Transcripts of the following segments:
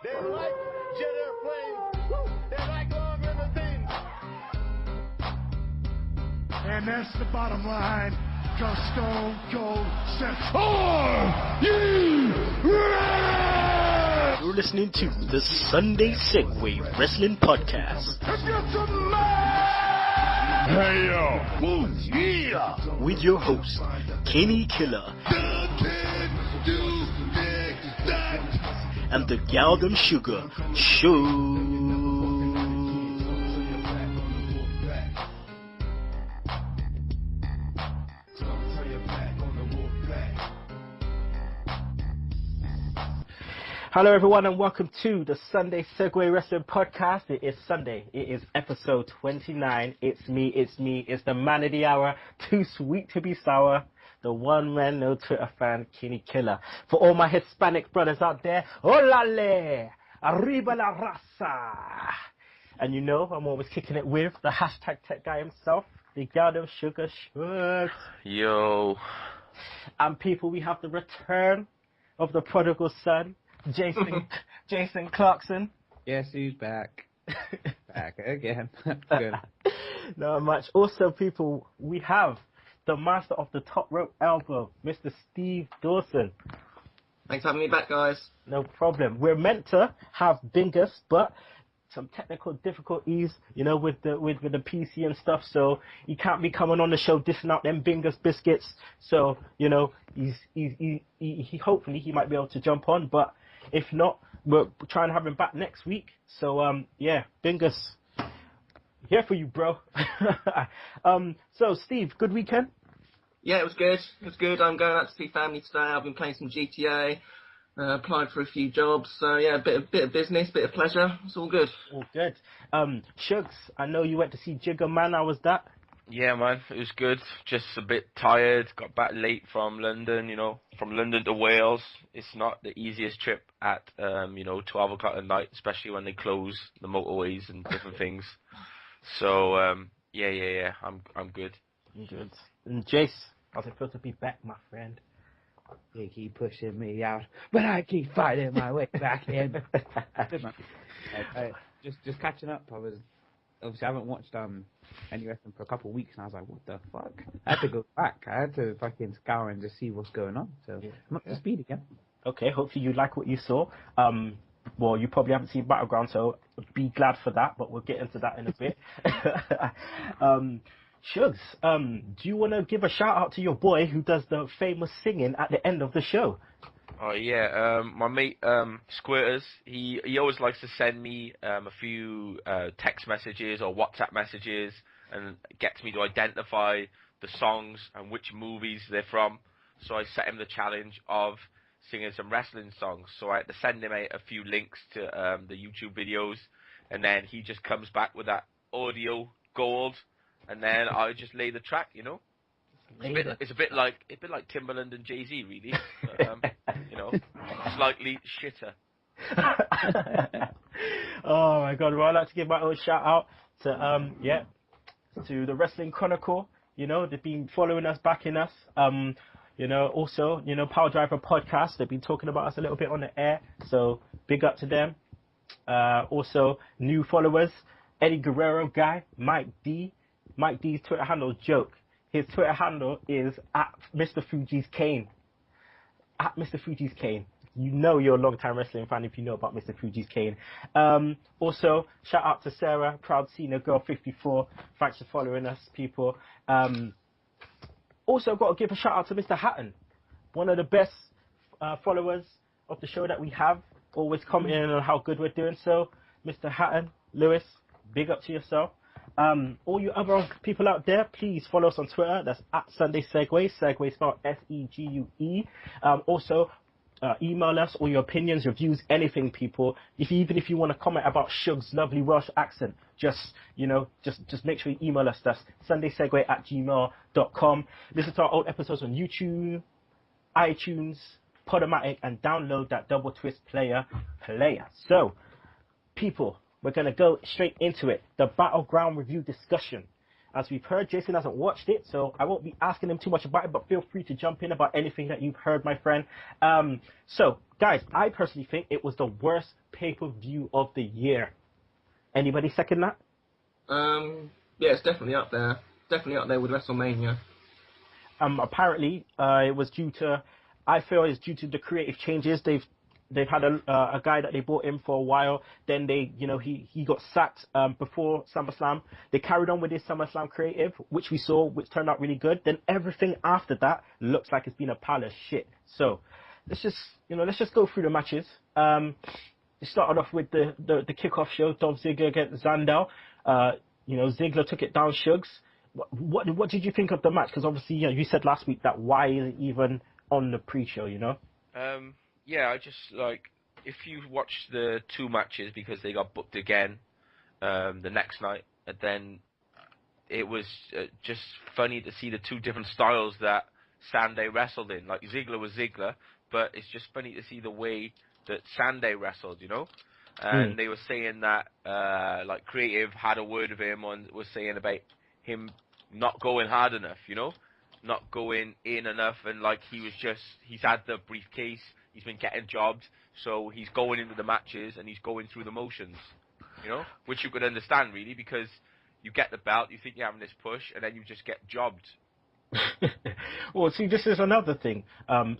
They like jet airplanes. They like long limousines. And that's the bottom line. Cause Stone Cold said, "Are you ready?" You're listening to the Sunday Segue Wrestling Podcast. Hey yo, boom, yeah. With your host, Kinny Killa. And the gal them sugar show. Hello everyone and welcome to the Sunday Segue Wrestling Podcast. It is Sunday. It is episode 29. It's me. It's the man of the hour. Too sweet to be sour. The one man, no Twitter fan, Kinny Killa. For all my Hispanic brothers out there, olale, arriba la raza. And you know, I'm always kicking it with the hashtag tech guy himself, the Galdem Sugar Shugs. Yo. And people, we have the return of the prodigal son, Jace Clarkson. Yes, he's back. Back again. Good. Not much. Also, people, we have the master of the top rope elbow, Mr. Steve Dawson. Thanks for having me back, guys. No problem. We're meant to have Bingus, but some technical difficulties, you know, with the PC and stuff. So he can't be coming on the show dissing out them Bingus biscuits. So you know, he hopefully he might be able to jump on, but if not, we're trying to have him back next week. So yeah, Bingus, here for you, bro. So Steve, good weekend? Yeah, it was good. It was good. I'm going out to see family today. I've been playing some GTA. Applied for a few jobs. So yeah, a bit of business, bit of pleasure. It's all good. All good. Shugs, I know you went to see Jigger Man. How was that? Yeah, man, it was good. Just a bit tired. Got back late from London, you know. From London to Wales, it's not the easiest trip at, 12 o'clock at night, especially when they close the motorways and different things. So, yeah, I'm good. Good. And Jace, how's it feel to be back, my friend? They keep pushing me out, but I keep fighting my way back in. Just catching up. I haven't watched any wrestling for a couple of weeks, and I was like, what the fuck? I had to go back. I had to fucking scour and just see what's going on. So I'm up to speed again. Okay, hopefully you like what you saw. Well, you probably haven't seen Battleground, so be glad for that. But we'll get into that in a bit. Shugs, do you want to give a shout out to your boy who does the famous singing at the end of the show? Oh yeah, my mate Squirters, he always likes to send me a few text messages or WhatsApp messages and gets me to identify the songs and which movies they're from. So I set him the challenge of singing some wrestling songs. So I had to send him a few links to the YouTube videos, and then he just comes back with that audio gold. And then I just lay the track, you know. It's a bit like Timbaland and Jay-Z, really. But, slightly shitter. Oh my God! Well, I'd like to give my own shout out to to the Wrestling Chronicle. You know, they've been following us, backing us. Also, Power Driver Podcast. They've been talking about us a little bit on the air. So big up to them. Also, new followers: Eddie Guerrero guy, Mike D. Mike D's Twitter handle joke. His Twitter handle is at Mr. Fuji's Kane. At Mr. Fuji's Kane. You know you're a long-time wrestling fan if you know about Mr. Fuji's Kane. Also, shout out to Sarah, Proud Cena Girl 54. Thanks for following us, people. Also, got to give a shout out to Mr. Hatton, one of the best followers of the show that we have. Always commenting on how good we're doing. So, Mr. Hatton, Lewis, big up to yourself. All you other people out there, please follow us on Twitter. That's at Sunday Segue. Segue spelled S-E-G-U-E. Also, email us all your opinions, reviews, anything, people. Even if you want to comment about Shug's lovely Welsh accent, just make sure you email us. That's sundaysegue@gmail.com. Listen to our old episodes on YouTube, iTunes, Podomatic, and download that Double Twist player. So, people, we're going to go straight into it. The Battleground review discussion. as we've heard, Jason hasn't watched it, so I won't be asking him too much about it, but feel free to jump in about anything that you've heard, my friend. So, guys, I personally think it was the worst pay-per-view of the year. Anybody second that? Yeah, it's definitely up there. Definitely up there with WrestleMania. Apparently, it was due to, I feel it's due to the creative changes. They've had a guy that they brought in for a while. Then he got sacked before SummerSlam. They carried on with his SummerSlam creative, which we saw, which turned out really good. Then everything after that looks like it's been a pile of shit. So let's just go through the matches. It started off with the kickoff show, Dolph Ziggler against Sandow. Ziggler took it down, Sugs. What did you think of the match? Because obviously, you said last week that why is it even on the pre-show, Yeah, I just, if you watch the two matches, because they got booked again the next night, and then it was just funny to see the two different styles that Sandow wrestled in. Like, Ziggler was Ziggler, but it's just funny to see the way that Sandow wrestled, And they were saying that, Creative had a word of him on, was saying about him not going hard enough, not going in enough, and he's had the briefcase, he's been getting jobbed, so he's going into the matches and he's going through the motions, which you could understand really, because you get the belt, you think you're having this push, and then you just get jobbed. Well, see, this is another thing,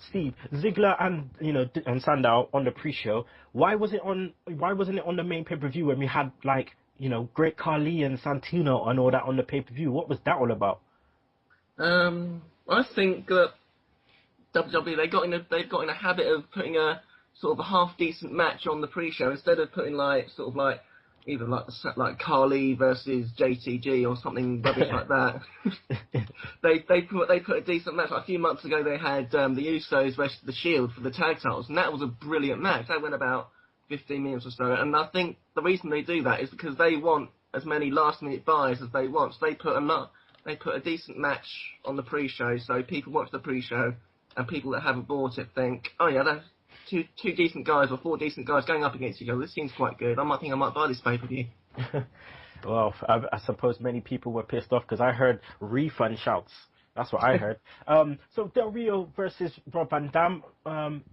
Steve. Ziggler and Sandow on the pre-show. Why wasn't it on the main pay-per-view when we had Great Khali and Santino and all that on the pay-per-view? What was that all about? I think that WWE they've got in a habit of putting a sort of a half decent match on the pre-show instead of putting either like Khali versus JTG or something rubbish like that. they put a decent match. Like a few months ago they had the Usos versus the Shield for the tag titles, and that was a brilliant match. That went about 15 minutes or so, and I think the reason they do that is because they want as many last-minute buys as they want. So they put a decent match on the pre-show, so people watch the pre-show, and people that haven't bought it think, oh yeah, that's two decent guys or four decent guys going up against each other. This seems quite good. I might buy this pay-per-view. Well, I suppose many people were pissed off because I heard refund shouts. That's what I heard. So Del Rio versus Rob Van Dam.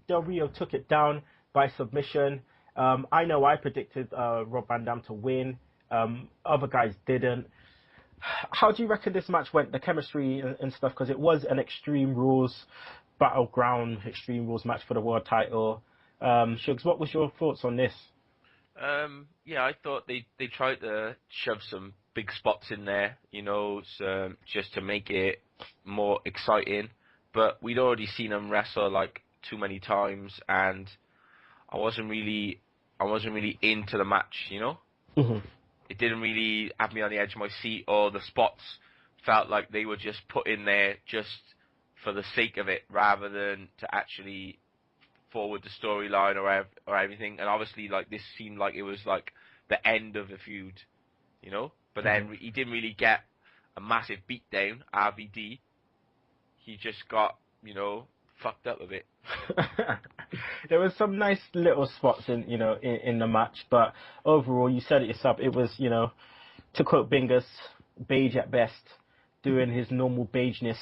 Del Rio took it down by submission. I know I predicted Rob Van Dam to win. Other guys didn't. How do you reckon this match went, the chemistry and stuff? Because it was an Extreme Rules, Battleground Extreme Rules match for the world title. Shugs, what was your thoughts on this? Yeah, I thought they tried to shove some big spots in there, just to make it more exciting. But we'd already seen them wrestle too many times, and I wasn't really into the match, Mm-hmm. It didn't really have me on the edge of my seat, or the spots felt like they were just put in there just for the sake of it, rather than to actually forward the storyline or everything. And obviously, this seemed like it was the end of the feud, But then he didn't really get a massive beatdown, RVD. He just got, fucked up a bit. There was some nice little spots in the match, but overall, you said it yourself, it was, to quote Bingus, beige at best, doing his normal beigeness.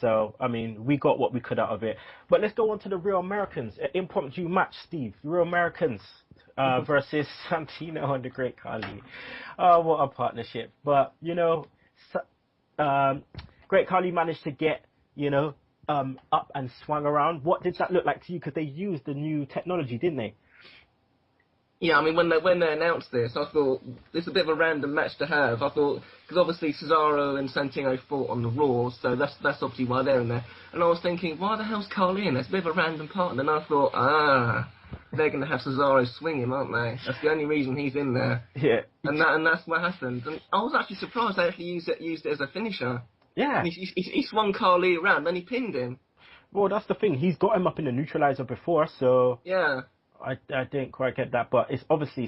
So, I mean, we got what we could out of it. But let's go on to the Real Americans. Impromptu match, Steve. Real Americans versus Santino and the Great Khali. Oh, what a partnership. But, Great Khali managed to get, up and swung around. What did that look like to you? Because they used the new technology, didn't they? Yeah, I mean, when they announced this, I thought, this is a bit of a random match to have. I thought, because obviously Cesaro and Santino fought on the Raw, so that's obviously why they're in there. And I was thinking, why the hell's Khali in there? It's a bit of a random part. And then I thought, they're going to have Cesaro swing him, aren't they? That's the only reason he's in there. Yeah. And that's what happened. And I was actually surprised they actually used it as a finisher. Yeah. He swung Khali around, then he pinned him. Well, that's the thing. He's got him up in the neutralizer before, so... Yeah. I didn't quite get that, but it's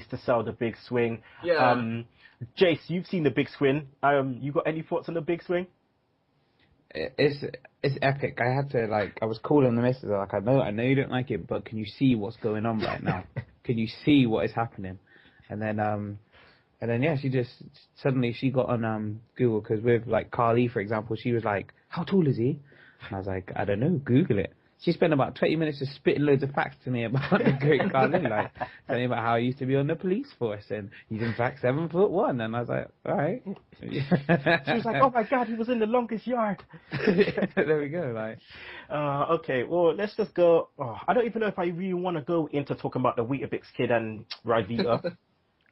to sell the big swing. Yeah. Jace, you've seen the big swing. You got any thoughts on the big swing? It's epic. I had to I was calling the missus. I know you don't like it, but can you see what's going on right now? Can you see what is happening? And then And then yeah, she just suddenly she got on Google, because with like Carly, for example, she was like, "How tall is he?" And I was like, "I don't know, Google it." She spent about 20 minutes just spitting loads of facts to me about the great Carly, like telling me about how he used to be on the police force and he's in fact 7'1", and I was like, all right. She was like, "Oh my God, he was in the longest yard." There we go. Like, okay, well, let's just go. Oh, I don't even know if I really want to go into talking about the Weetabix kid and Rivita.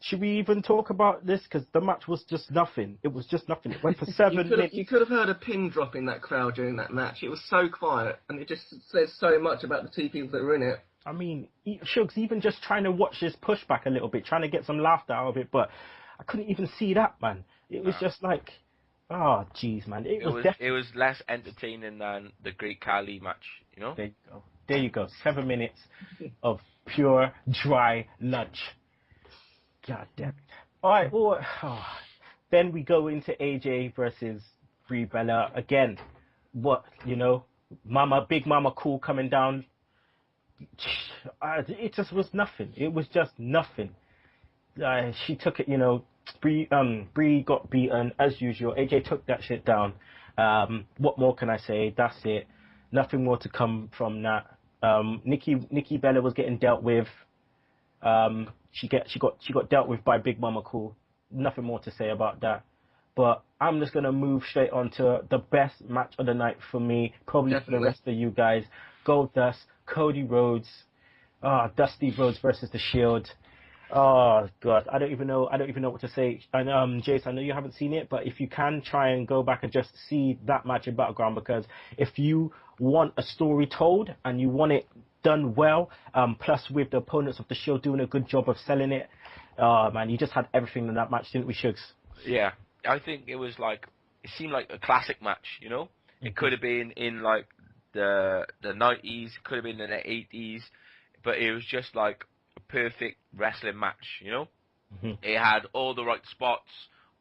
Should we even talk about this? Because the match was just nothing. It was just nothing. It went for 7 minutes. You could have heard a pin drop in that crowd during that match. It was so quiet, and it just says so much about the two people that were in it. I mean, Shugs, even just trying to watch this pushback a little bit, trying to get some laughter out of it, but I couldn't even see that, man. It was just like, oh, jeez, man. It was less entertaining than the Great Khali match, you know? There you go. There you go. 7 minutes of pure, dry lunch. God damn it. All right, well, then we go into AJ versus Brie Bella. Again, Big Mama Cool coming down. It just was nothing. It was just nothing. She took it, Brie got beaten as usual. AJ took that shit down. What more can I say? That's it. Nothing more to come from that. Nikki Bella was getting dealt with. She got dealt with by Big Mama Cool. Nothing more to say about that. But I'm just gonna move straight on to the best match of the night for me, probably Definitely. for the rest of you guys. Goldust, Cody Rhodes, Dusty Rhodes versus the Shield. Oh God, I don't even know what to say. And Jace, I know you haven't seen it, but if you can, try and go back and just see that match in Battleground, because if you want a story told and you want it done well, plus with the opponents of the Shield doing a good job of selling it, man, you just had everything in that match, didn't we, Shugs? Yeah, I think it seemed like a classic match, you know? It could have been in like the 90s, could have been in the 80s, but it was just like a perfect wrestling match, you know? It had all the right spots,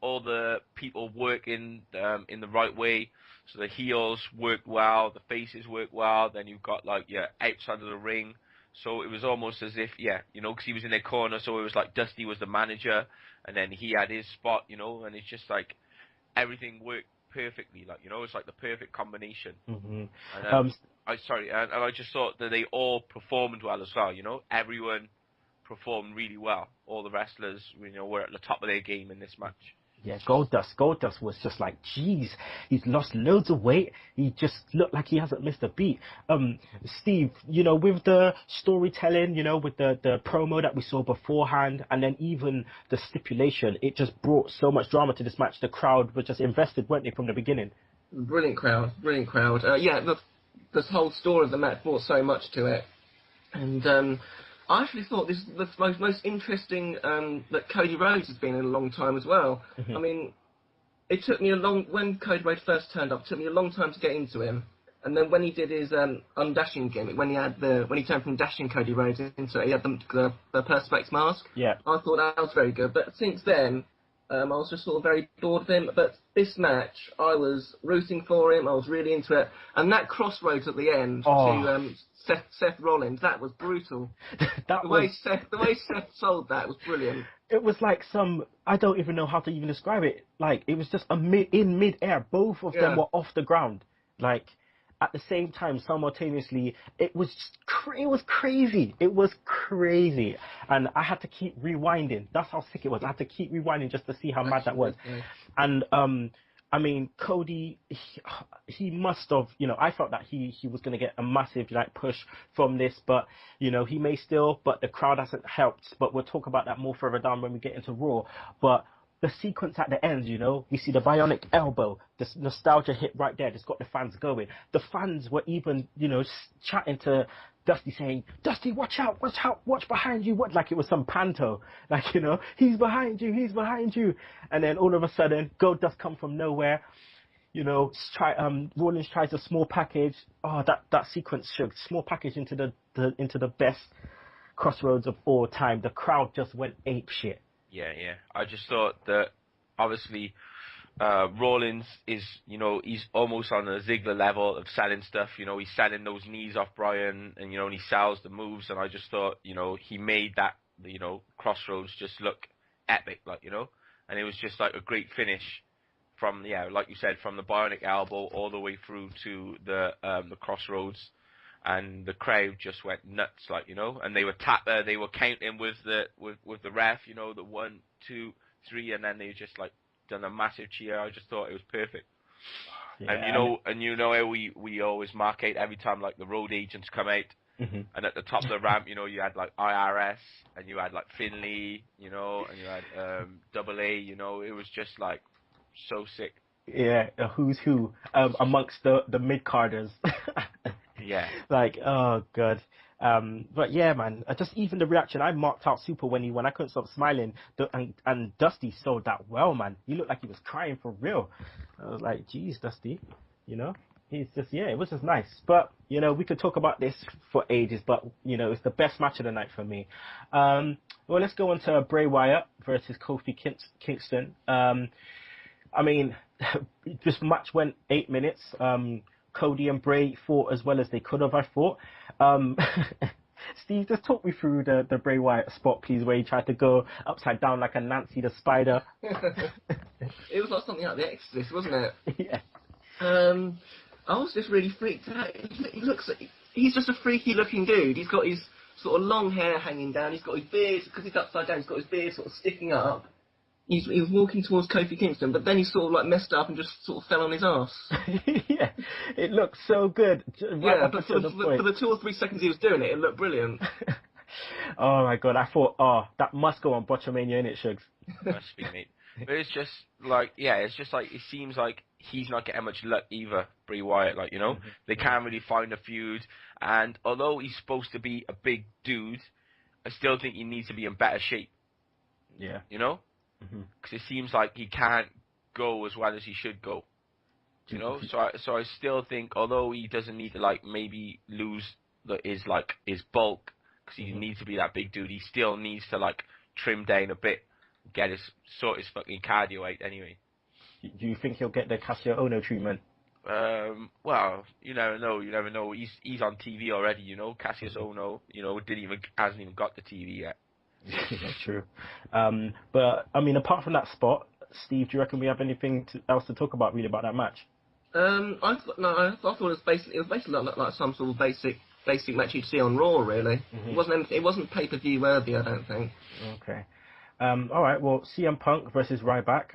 all the people working in the right way. So the heels worked well, the faces worked well. Then you've got like outside of the ring. So it was almost as if because he was in their corner. So it was like Dusty was the manager, and then he had his spot, and it's just like everything worked perfectly. Like it's like the perfect combination. And I just thought that they all performed well as well. Everyone performed really well. All the wrestlers, were at the top of their game in this match. Yeah, Goldust was just like, geez, he's lost loads of weight. He just looked like he hasn't missed a beat. Steve, with the storytelling, with the promo that we saw beforehand, and then even the stipulation, it just brought so much drama to this match. The crowd was just invested, weren't they, from the beginning? Brilliant crowd. This whole story of the match brought so much to it. And I actually thought this is the most interesting that Cody Rhodes has been in a long time as well. I mean, it took me when Cody Rhodes first turned up, it took me a long time to get into him. And then when he did his undashing gimmick, when he turned from dashing Cody Rhodes into it, he had the Perspex mask. Yeah. I thought that was very good. But since then, I was just sort of very bored of him. But this match, I was rooting for him. I was really into it. And that crossroads at the end to Seth Rollins, that was brutal. The way Seth sold that was brilliant. It was like I don't even know how to even describe it. Like, it was just in mid-air. Both of them were off the ground. Like, at the same time, simultaneously, it was crazy. It was crazy. And I had to keep rewinding. That's how sick it was. I had to keep rewinding just to see how mad that was. And, I mean, Cody, he must have, I felt that he was going to get a massive, push from this, but, he may still, but the crowd hasn't helped. But we'll talk about that more further down when we get into Raw. But the sequence at the end, we see the bionic elbow, this nostalgia hit right there. That's got the fans going. The fans were even, chatting to Dusty, saying, "Dusty, watch out, watch behind you." What, like it was some panto, like, he's behind you. And then all of a sudden, Goldust come from nowhere. Rollins tries a small package. Oh, that sequence shook. Small package into the best crossroads of all time. The crowd just went ape shit. Yeah. I just thought that obviously Rollins is, he's almost on a Ziggler level of selling stuff. He's selling those knees off Bryan, and and he sells the moves. And I just thought, he made that, Crossroads just look epic, like, and it was just like a great finish from, like you said, from the bionic elbow all the way through to the crossroads, and the crowd just went nuts, like, you know, and they were they were counting with the ref, you know, the 1, 2, 3, and then they just like done a massive cheer. I just thought it was perfect. Yeah, and you know how we always mark out every time like the road agents come out. Mm-hmm. And at the top of the ramp, you know, you had like IRS, and you had like Finley, you know, and you had AA, you know, it was just like so sick. Yeah, a who's who amongst the mid-carders. Yeah. Like, oh god. But yeah, man, just even the reaction, I marked out super when I couldn't stop smiling. And Dusty sold that well, man. He looked like he was crying for real. I was like, geez, Dusty, you know. He's just, it was just nice. But, you know, we could talk about this for ages, but, you know, it's the best match of the night for me. Well, let's go on to Bray Wyatt versus Kofi Kingston. I mean, this match went 8 minutes. Cody and Bray fought as well as they could have, I thought. Steve, just talk me through the Bray Wyatt spot, please, where he tried to go upside down like a Nancy the Spider. It was like something out of The Exorcist, wasn't it? Yeah. I was just really freaked out. He's just a freaky looking dude. He's got his sort of long hair hanging down. He's got his beard, because he's upside down, he's got his beard sort of sticking up. He was walking towards Kofi Kingston, but then he sort of like messed up and just sort of fell on his arse. Yeah, it looked so good. Right, but for the 2 or 3 seconds he was doing it, it looked brilliant. Oh my god, I thought, that must go on Botchamania, innit, Shugs? Must be, mate. But it's just like, it seems like he's not getting much luck either, Bray Wyatt, like, you know? Mm-hmm. They can't really find a feud, and although he's supposed to be a big dude, I still think he needs to be in better shape. Yeah. You know? Because it seems like he can't go as well as he should go. You know? So I still think, although he doesn't need to, like, maybe lose his bulk, because he needs to be that big dude, he still needs to, like, trim down a bit, sort his fucking cardio out anyway. Do you think he'll get the Kazuya Ono treatment? Well, you never know. He's on TV already, you know. Cassius Ono, you know, hasn't even got the TV yet. That's true. But I mean, apart from that spot, Steve, do you reckon we have anything else to talk about really about that match? I thought it was basically like some sort of basic match you'd see on Raw, really. Mm-hmm. It wasn't pay-per-view worthy, I don't think. Okay. All right. Well, CM Punk versus Ryback.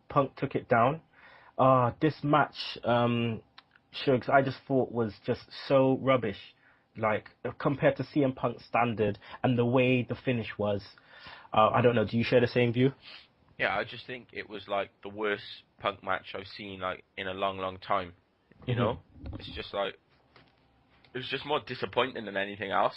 Punk took it down. This match, Shugs, I just thought was just so rubbish. Like, compared to CM Punk's standard and the way the finish was. I don't know, do you share the same view? Yeah, I just think it was like the worst Punk match I've seen like in a long, long time. You know? It's just like, it was just more disappointing than anything else.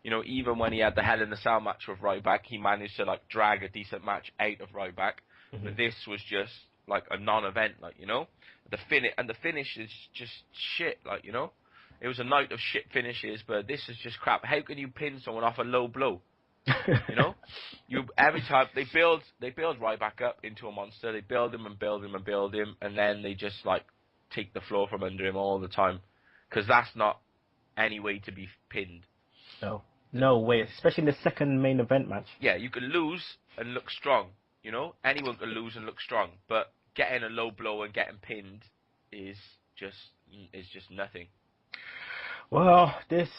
You know, even when he had the Hell in the Cell match with Ryback, he managed to like drag a decent match out of Ryback. But this was just like a non-event, like, you know? The finish is just shit, like, you know? It was a night of shit finishes, but this is just crap. How can you pin someone off a low blow? You know, every time they build Ryback up into a monster. They build him and build him and build him, and then they just like take the floor from under him all the time, because that's not any way to be pinned. No way, especially in the second main event match. Yeah, you can lose and look strong. You know, anyone can lose and look strong, but getting a low blow and getting pinned is just nothing. Well, this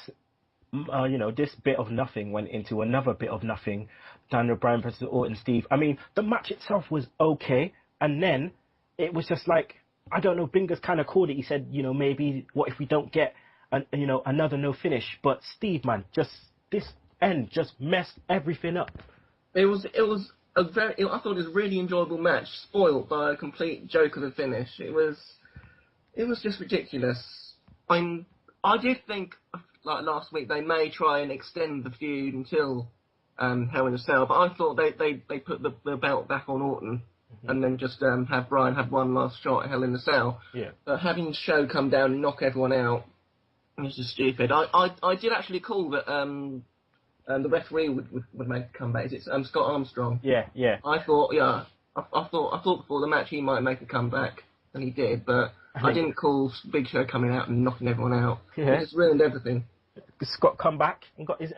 bit of nothing went into another bit of nothing. Daniel Bryan versus Orton, Steve. I mean, the match itself was okay, and then it was just like, I don't know, Binger's kind of called it. He said, you know, maybe what if we don't get, another no finish? But Steve, man, just this end just messed everything up. I thought it was a really enjoyable match, spoiled by a complete joke of a finish. It was just ridiculous. I did think, like last week, they may try and extend the feud until Hell in a Cell, but I thought they put the belt back on Orton and then just have Bryan have one last shot at Hell in a Cell. Yeah. But having the show come down and knock everyone out was just stupid. I did actually call that the referee would make a comeback. Is it Scott Armstrong? Yeah. I thought before the match he might make a comeback, and he did, but I didn't call Big Show coming out and knocking everyone out. Yeah. It just ruined everything. Scott come back and got his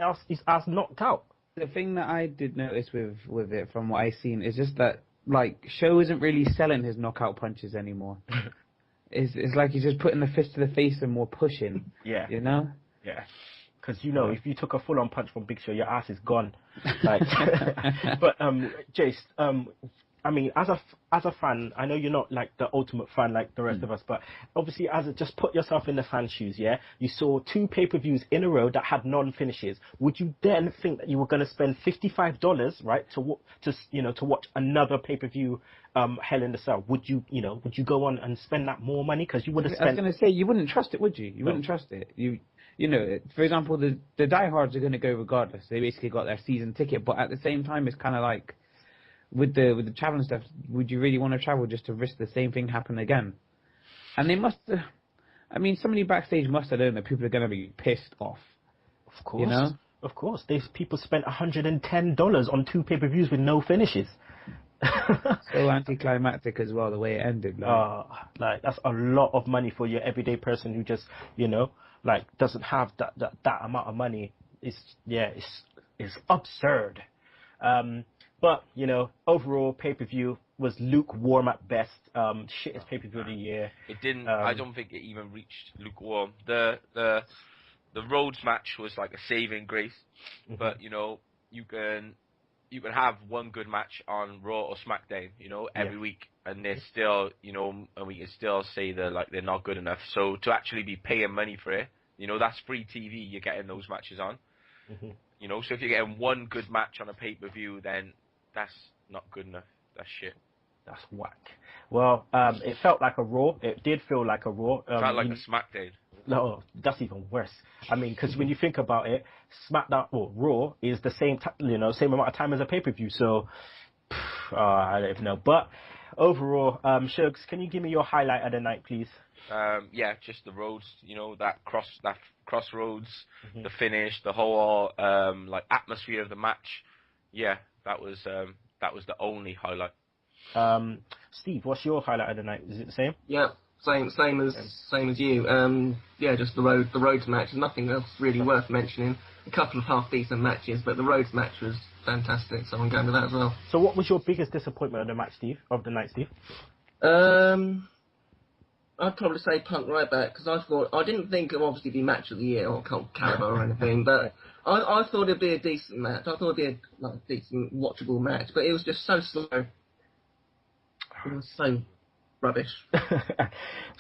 ass knocked out. The thing that I did notice with it, from what I've seen, is just that like, Show isn't really selling his knockout punches anymore. It's like he's just putting the fist to the face and more pushing. Yeah. You know? Yeah. Because, you know, if you took a full-on punch from Big Show, your ass is gone. Like, but, Jace, I mean, as a fan, I know you're not like the ultimate fan like the rest of us, but obviously, just put yourself in the fan shoes, yeah? You saw 2 pay-per-views in a row that had non-finishes. Would you then think that you were going to spend $55, right, to watch another pay-per-view, Hell in the Cell? Would you go on and spend that more money? Because you would have spent. I was going to say, you wouldn't trust it, would you? You wouldn't trust it. You know, for example, the diehards are going to go regardless. They basically got their season ticket, but at the same time, it's kind of like, with the traveling stuff, would you really want to travel just to risk the same thing happen again? And they must, I mean, somebody backstage must have known that people are going to be pissed off. Of course. You know? Of course. These people spent $110 on 2 pay-per-views with no finishes. So anticlimactic as well, the way it ended. Like that's a lot of money for your everyday person who just, like doesn't have that amount of money. It's absurd. But, overall, pay-per-view was lukewarm at best. Shittest pay-per-view of the year. It didn't. I don't think it even reached lukewarm. The Rhodes match was like a saving grace. Mm-hmm. But you can have one good match on Raw or SmackDown, every week, and they're still, and we can still say they're not good enough. So to actually be paying money for it, that's free TV. You're getting those matches on. Mm-hmm. So if you're getting one good match on a pay-per-view, then that's not good enough. That's shit. That's whack. Well, it felt like a Raw. It did feel like a Raw. It felt like a SmackDown. No, that's even worse. I mean, because when you think about it, SmackDown or Raw is the same amount of time as a pay-per-view. So, I don't even know. But overall, Shugs, can you give me your highlight of the night, please? Yeah, just the roads. That crossroads, mm-hmm. The finish, the whole atmosphere of the match. Yeah, that was the only highlight. Steve, what's your highlight of the night? Is it the same? Yeah, same as you. Yeah, just the Rhodes match. Nothing else really worth mentioning. A couple of half decent matches, but the Rhodes match was fantastic. So I'm going with that as well. So, what was your biggest disappointment of the night, Steve? I'd probably say Punk Ryback, because I didn't think it would obviously be match of the year or caliber or anything, but I thought it'd be a decent match. I thought it'd be a decent watchable match, but it was just so slow. It was so rubbish.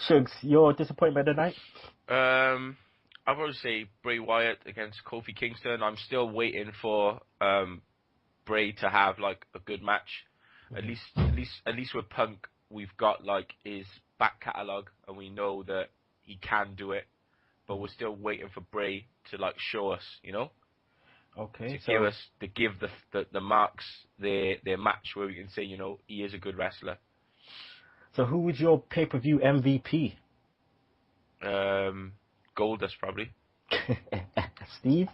Shugs, your disappointment of the night? I'd probably say Bray Wyatt against Kofi Kingston. I'm still waiting for Bray to have like a good match. Mm-hmm. At least with Punk, we've got like his back catalogue, and we know that he can do it, but we're still waiting for Bray to like show us, Okay. To give the marks their match where we can say, he is a good wrestler. So who was your pay-per-view MVP? Goldust probably. Steve?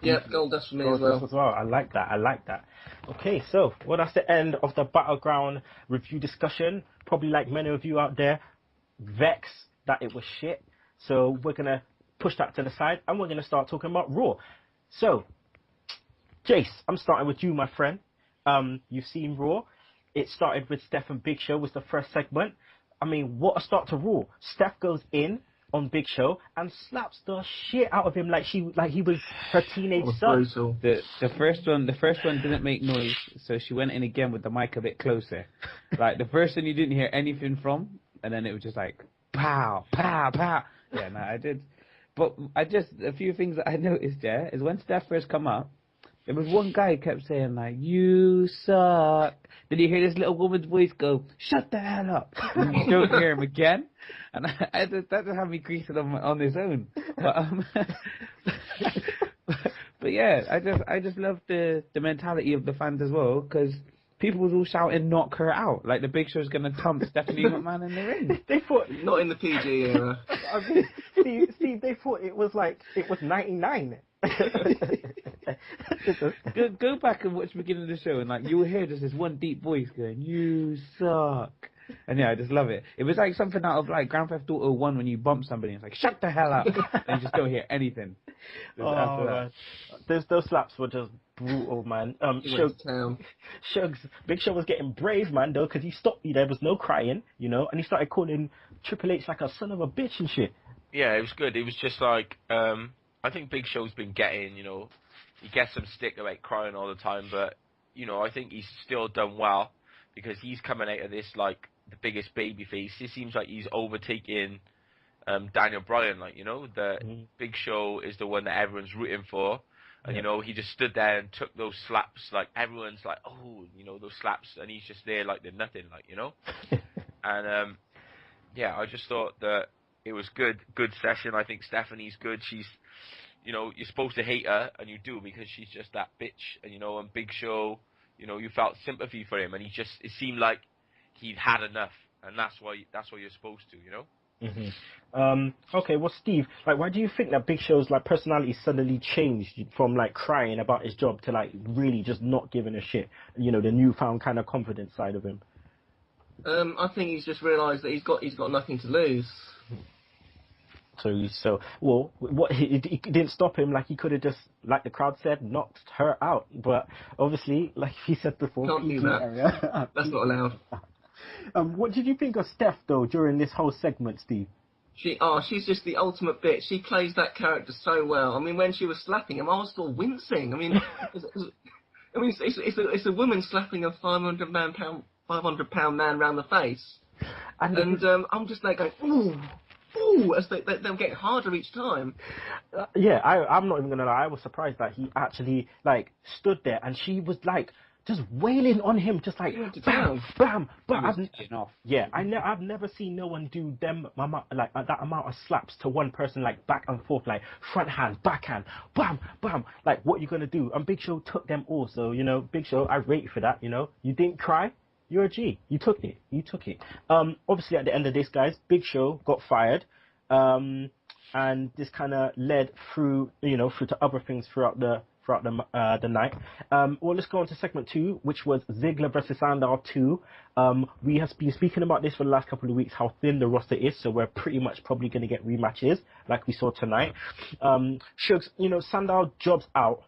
Yeah, Goldust for me as well. I like that. Okay, so that's the end of the Battleground review discussion. Probably like many of you out there, vexed that it was shit. So we're gonna push that to the side, and we're gonna start talking about Raw. So, Jace, I'm starting with you, my friend. You've seen Raw. It started with Steph and Big Show was the first segment. I mean, what a start to Raw. Steph goes in on Big Show and slaps the shit out of him like he was her teenage son. The first one didn't make noise, so she went in again with the mic a bit closer. Like the first one you didn't hear anything from, and then it was just like pow, pow, pow. Yeah, no, I did. But a few things that I noticed there is when Steph first come up, there was one guy who kept saying like, "You suck." Then you hear this little woman's voice go, "Shut the hell up." And you don't hear him again. And that just had me creasing on his own. But yeah, I just love the mentality of the fans as well, because people was all shouting, "Knock her out!" Like the Big Show's gonna thump Stephanie McMahon in the ring. They thought not in the PG era. I mean, Steve, they thought it was 99. Go back and watch the beginning of the show, and like you will hear just this one deep voice going, "You suck." And yeah, I just love it. It was like something out of like Grand Theft Auto 1 when you bump somebody and it's like, "Shut the hell up," and you just don't hear anything. Man. Those slaps were just brutal, man. He went to town. Big Show was getting brave, man, though, because he stopped me. There was no crying, you know, and he started calling Triple H like a son of a bitch and shit. Yeah, it was good. It was just like, I think Big Show's been getting, you know, he gets some stick about crying all the time, but, you know, I think he's still done well because he's coming out of this like the biggest babyface. It seems like he's overtaking Daniel Bryan, like, you know, Big Show is the one that everyone's rooting for. And, you know, he just stood there and took those slaps, like, everyone's like, oh, you know, those slaps, and he's just there like they're nothing, like, you know? And, yeah, I just thought that it was good session. I think Stephanie's good. She's, you know, you're supposed to hate her, and you do, because she's just that bitch. And, you know, and Big Show, you know, you felt sympathy for him, and it seemed like he'd had enough, and that's why you're supposed to, you know? Okay, well, Steve, like, why do you think that Big Show's like personality suddenly changed from like crying about his job to like really just not giving a shit? You know, the newfound kind of confidence side of him. I think he's just realised that he's got nothing to lose. So well, what it didn't stop him. Like, he could have just, like the crowd said, knocked her out. But obviously, like he said before, can't do that. That's not allowed. What did you think of Steph, though, during this whole segment, Steve? She's just the ultimate bitch. She plays that character so well. I mean, when she was slapping him, I was still wincing. I mean, it's a woman slapping a 500-pound man round the face, and I'm just like going, ooh, as they're getting harder each time. Yeah, I'm not even gonna lie. I was surprised that he actually like stood there, and she was like just wailing on him, just like bam, bam, bam. I've never seen no one do like that amount of slaps to one person, like back and forth, like front hand, backhand, bam, bam. Like, what you gonna do? And Big Show took them all. So, you know, Big Show, I rate you for that. You know, you didn't cry. You're a G. You took it. Obviously, at the end of this, guys, Big Show got fired. And this kind of led through to other things throughout the night. Well, let's go on to segment 2, which was Ziggler versus Sandow 2. We have been speaking about this for the last couple of weeks, how thin the roster is, so we're pretty much probably going to get rematches like we saw tonight. Shugs, you know, Sandow jobs out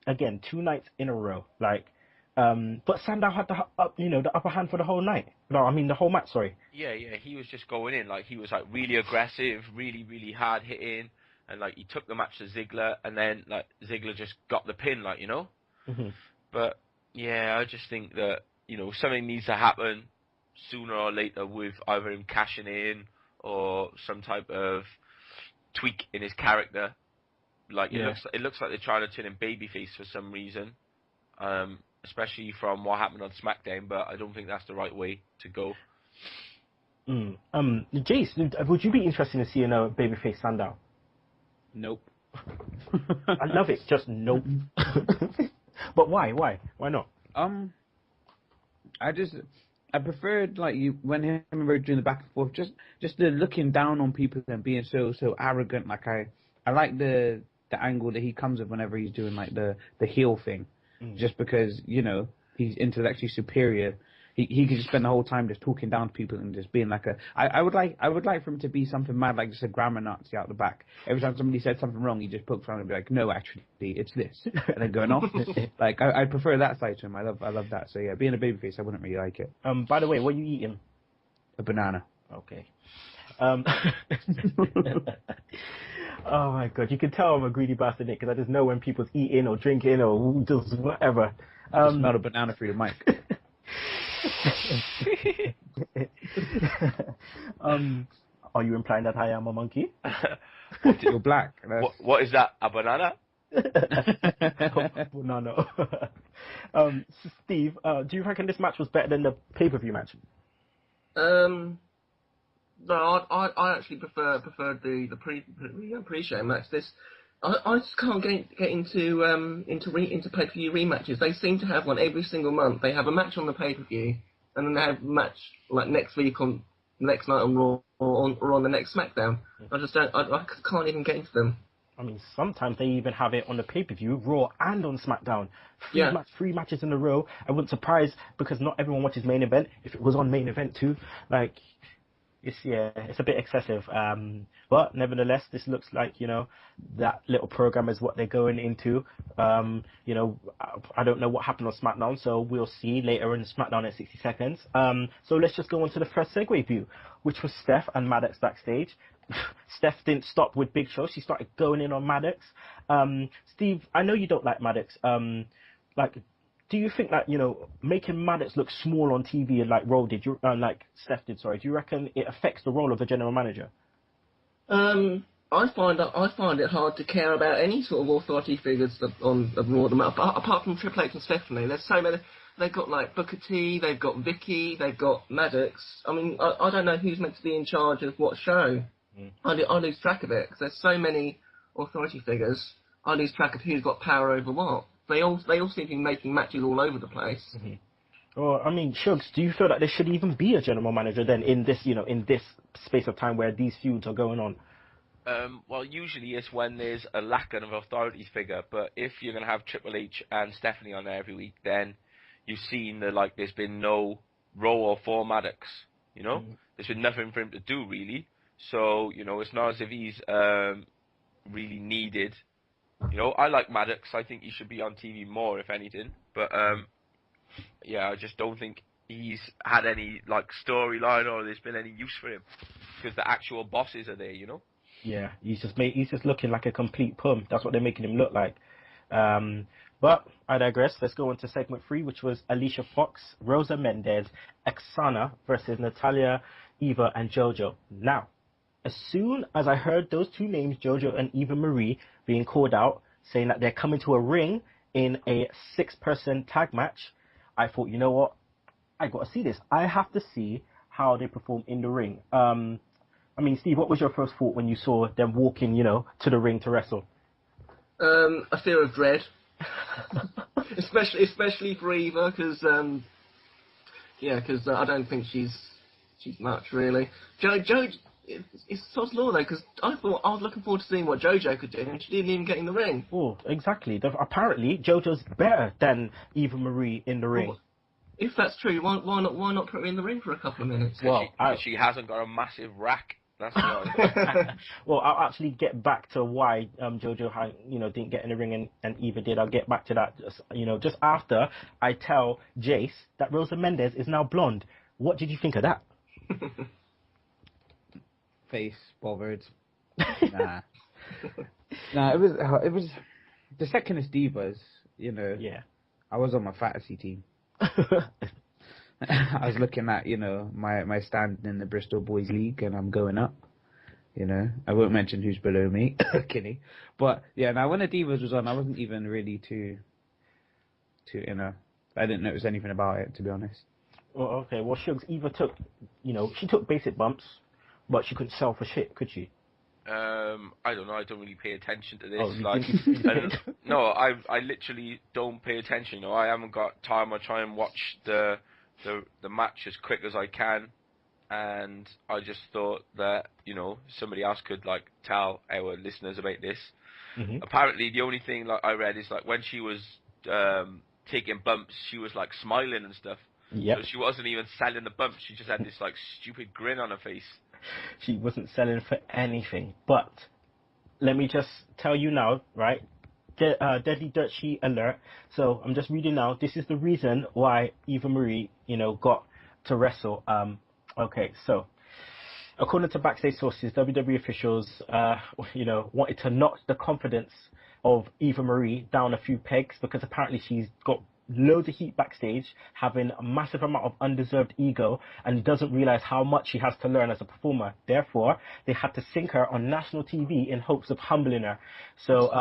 again 2 nights in a row, like. But Sandow had the upper hand for the whole night. No, I mean the whole match. Sorry. Yeah, he was just going in, like, he was like really aggressive, really, really hard hitting, and like he took the match to Ziggler, and then like Ziggler just got the pin, like, you know. But yeah, I just think that, you know, something needs to happen sooner or later with either him cashing in or some type of tweak in his character. Like, it looks like they're trying to turn him babyface for some reason. Especially from what happened on SmackDown, but I don't think that's the right way to go. Jace, would you be interested in seeing a babyface Sandow? Nope. I love it, just nope. But why? Why not? I preferred, like, when him and Road doing the back and forth, just the looking down on people and being so arrogant. Like, I like the angle that he comes with whenever he's doing like the heel thing. Just because, you know, he's intellectually superior, he could just spend the whole time just talking down to people and just being like I would like for him to be something mad, like just a grammar Nazi out the back. Every time somebody said something wrong, he just pokes around and be like, no, actually, it's this, and then going off. Like, I prefer that side to him. I love that. So yeah, being a babyface, I wouldn't really like it. By the way, what are you eating? A banana. Okay. Oh my god, you can tell I'm a greedy bastard, Nick, because I just know when people's eating or drinking or just whatever. Not a banana through the mic. Are you implying that I am a monkey? You're black. What is that? A banana? No. Steve, do you reckon this match was better than the pay-per-view match? No, I actually preferred the pre-show match. I just can't get into pay-per-view rematches. They seem to have one every single month. They have a match on the pay-per-view, and then they have a match like next week on next night on Raw or on the next SmackDown. I can't even get into them. I mean, sometimes they even have it on the pay-per-view, Raw and on SmackDown. Three matches in a row. I wouldn't surprise, because not everyone watches main event. If it was on main event too, like. it's a bit excessive. But nevertheless, this looks like, you know, that little program is what they're going into. You know, I don't know what happened on SmackDown, so we'll see later in SmackDown in 60 seconds. So let's just go on to the first segue view, which was Steph and Maddox backstage. Steph didn't stop with Big Show. She started going in on Maddox. Steve, I know you don't like Maddox. Do you think that, you know, making Maddox look small on TV like like Steph did, sorry, do you reckon it affects the role of a general manager? I find it hard to care about any sort of authority figures on Raw apart from Triple H and Stephanie. There's so many. They've got like Booker T, they've got Vicky, they've got Maddox. I mean, I don't know who's meant to be in charge of what show. I lose track of it because there's so many authority figures. I lose track of who's got power over what. They all seem to be making matches all over the place. Mm-hmm. Well, I mean, Shugs, do you feel that there should even be a general manager then in this, you know, in this space of time where these feuds are going on? Well, usually it's when there's a lack of an authority figure, but if you're going to have Triple H and Stephanie on there every week, then you've seen that, like, there's been no role for Maddox, you know? There's been nothing for him to do, really. So, you know, it's not as if he's really needed. You know, I like Maddox. I think he should be on TV more, if anything. But, yeah, I just don't think he's had any, like, storyline or there's been any use for him. Because the actual bosses are there, you know? Yeah, he's just looking like a complete pum. That's what they're making him look like. But I digress. Let's go on to segment 3, which was Alicia Fox, Rosa Mendes, Aksana versus Natalya, Eva, and JoJo. Now, as soon as I heard those two names, JoJo and Eva Marie, being called out, saying that they're coming to a ring in a 6-person tag match, I thought, you know what? I got to see this. I have to see how they perform in the ring. I mean, Steve, what was your first thought when you saw them walking, you know, to the ring to wrestle? A fear of dread. especially for Eva, because I don't think she's much really. Jo, it's Sod's Law though, because I was looking forward to seeing what JoJo could do, and she didn't even get in the ring. Oh, exactly. Apparently, JoJo's better than Eva Marie in the ring. If that's true, why not put her in the ring for a couple of minutes? Well, she hasn't got a massive rack. That's why. Well, I'll actually get back to why JoJo didn't get in the ring and Eva did. I'll get back to that just after I tell Jace that Rosa Mendes is now blonde. What did you think of that? Face bothered. Nah. Nah, it was the secondest divas, you know. Yeah. I was on my fantasy team. I was looking at, my stand in the Bristol Boys League, and I'm going up. I won't mention who's below me, Kinny. But yeah, now when the Divas was on, I wasn't even really too I didn't notice anything about it, to be honest. Well, okay. Well, Shugs, Eva took, she took basic bumps, but she couldn't sell for shit, could she? I don't know. I don't really pay attention to this. Oh, no, I literally don't pay attention. I haven't got time. I try and watch the match as quick as I can, and I just thought that somebody else could tell our listeners about this. Mm-hmm. Apparently, the only thing I read is when she was taking bumps, she was smiling and stuff. Yep. So she wasn't even selling the bumps. She just had this stupid grin on her face. She wasn't selling for anything. But let me just tell you now, right? Deadly Dirt Sheet alert. So I'm just reading now. This is the reason why Eva Marie, got to wrestle. Okay, so according to backstage sources, WWE officials, wanted to knock the confidence of Eva Marie down a few pegs because apparently she's got loads of heat backstage, having a massive amount of undeserved ego, and doesn't realize how much she has to learn as a performer. Therefore, they had to sink her on national TV in hopes of humbling her. So,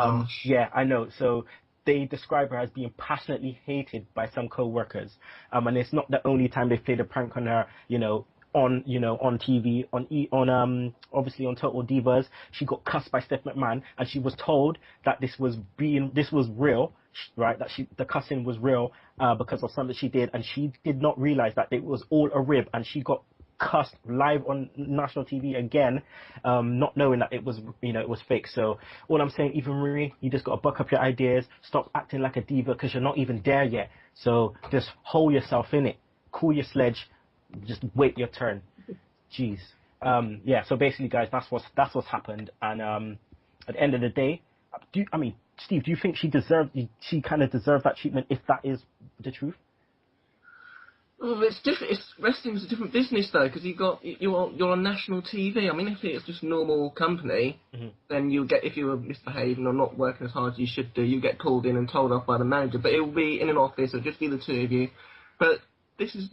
yeah, I know. So they describe her as being passionately hated by some co-workers. And it's not the only time they played a prank on her, on TV, on obviously on Total Divas. She got cussed by Steph McMahon, and she was told that this was real, right? That the cussing was real because of something she did, and she did not realize that it was all a rib, and she got cussed live on national TV again, not knowing that it was it was fake. So all I'm saying, Eva Marie, you just got to buck up your ideas, stop acting like a diva because you're not even there yet. So just hold yourself in it, cool your sledge. Just wait your turn. Jeez. Yeah. So basically, guys, that's what's happened. And at the end of the day, Steve, do you think she kind of deserved that treatment if that is the truth? Well, it's different. Wrestling's a different business though, because you're on national TV. I mean, if it's just a normal company, then if you were misbehaving or not working as hard as you should do, you get called in and told off by the manager. But it will be in an office. It'll just be the two of you. But this is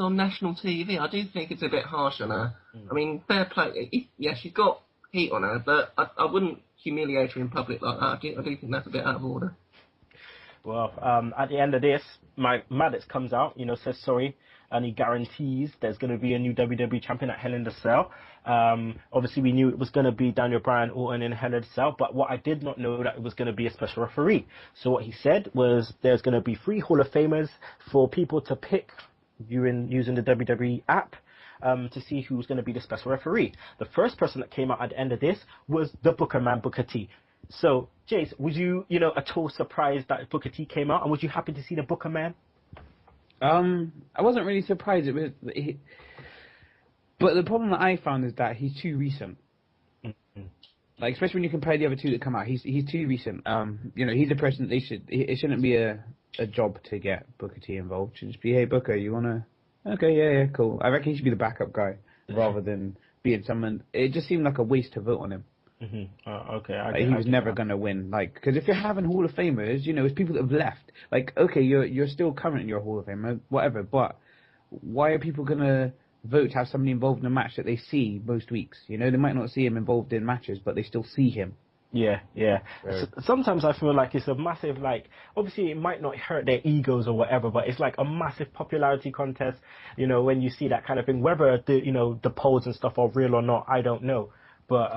on national TV. I do think it's a bit harsh on her. I mean, fair play. Yeah, she's got heat on her, but I wouldn't humiliate her in public like that. I do think that's a bit out of order. Well, at the end of this, Maddox comes out, says sorry, and he guarantees there's going to be a new WWE champion at Hell in the Cell. Obviously, we knew it was going to be Daniel Bryan, Orton in Hell in the Cell, but what I did not know that it was going to be a special referee. So what he said was there's going to be 3 Hall of Famers for people to pick using the WWE app. To see who's going to be the special referee. The first person that came out at the end of this was the Booker Man, Booker T. So, Jace, was you, at all surprised that Booker T came out, and was you happy to see the Booker Man? I wasn't really surprised. But the problem that I found is that he's too recent. Like, especially when you compare the other two that come out, he's too recent. He's a person that it shouldn't be a job to get Booker T involved. It should just be, hey, Booker, you wanna? Okay, yeah, cool. I reckon he should be the backup guy rather than being someone. It just seemed like a waste to vote on him. Okay. He was never going to win. Because if you're having Hall of Famers, it's people that have left. Okay, you're still current in your Hall of Fame, whatever, but why are people going to vote to have somebody involved in a match that they see most weeks? They might not see him involved in matches, but they still see him. Yeah. Sometimes I feel like it's a massive, obviously it might not hurt their egos or whatever, but it's like a massive popularity contest, when you see that kind of thing. Whether the polls and stuff are real or not, I don't know. But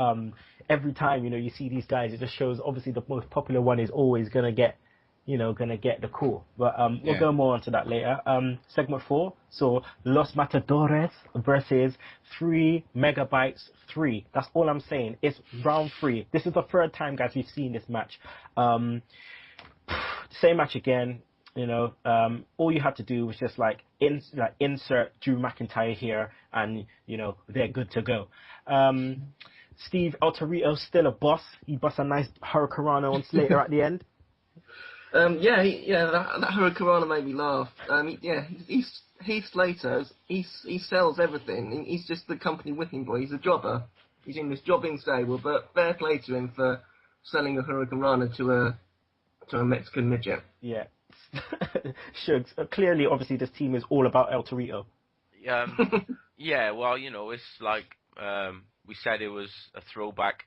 every time, you see these guys, it just shows obviously the most popular one is always going to get the call. But we'll go more onto that later. Segment 4, so Los Matadores versus 3 Megabytes 3. That's all I'm saying. It's round 3. This is the third time, guys, we've seen this match. Same match again. All you had to do was just insert Drew McIntyre here, and they're good to go. Steve El Torito's still a boss. He busts a nice Hurricanrana on Slater at the end. That Hurricanrana made me laugh. Heath Slater, he sells everything. He's just the company whipping boy. He's a jobber. He's in this jobbing stable, but fair play to him for selling a Hurricanrana to a Mexican midget. Yeah. Shugs, clearly, obviously, this team is all about El Torito. Yeah, well, it's like we said it was a throwback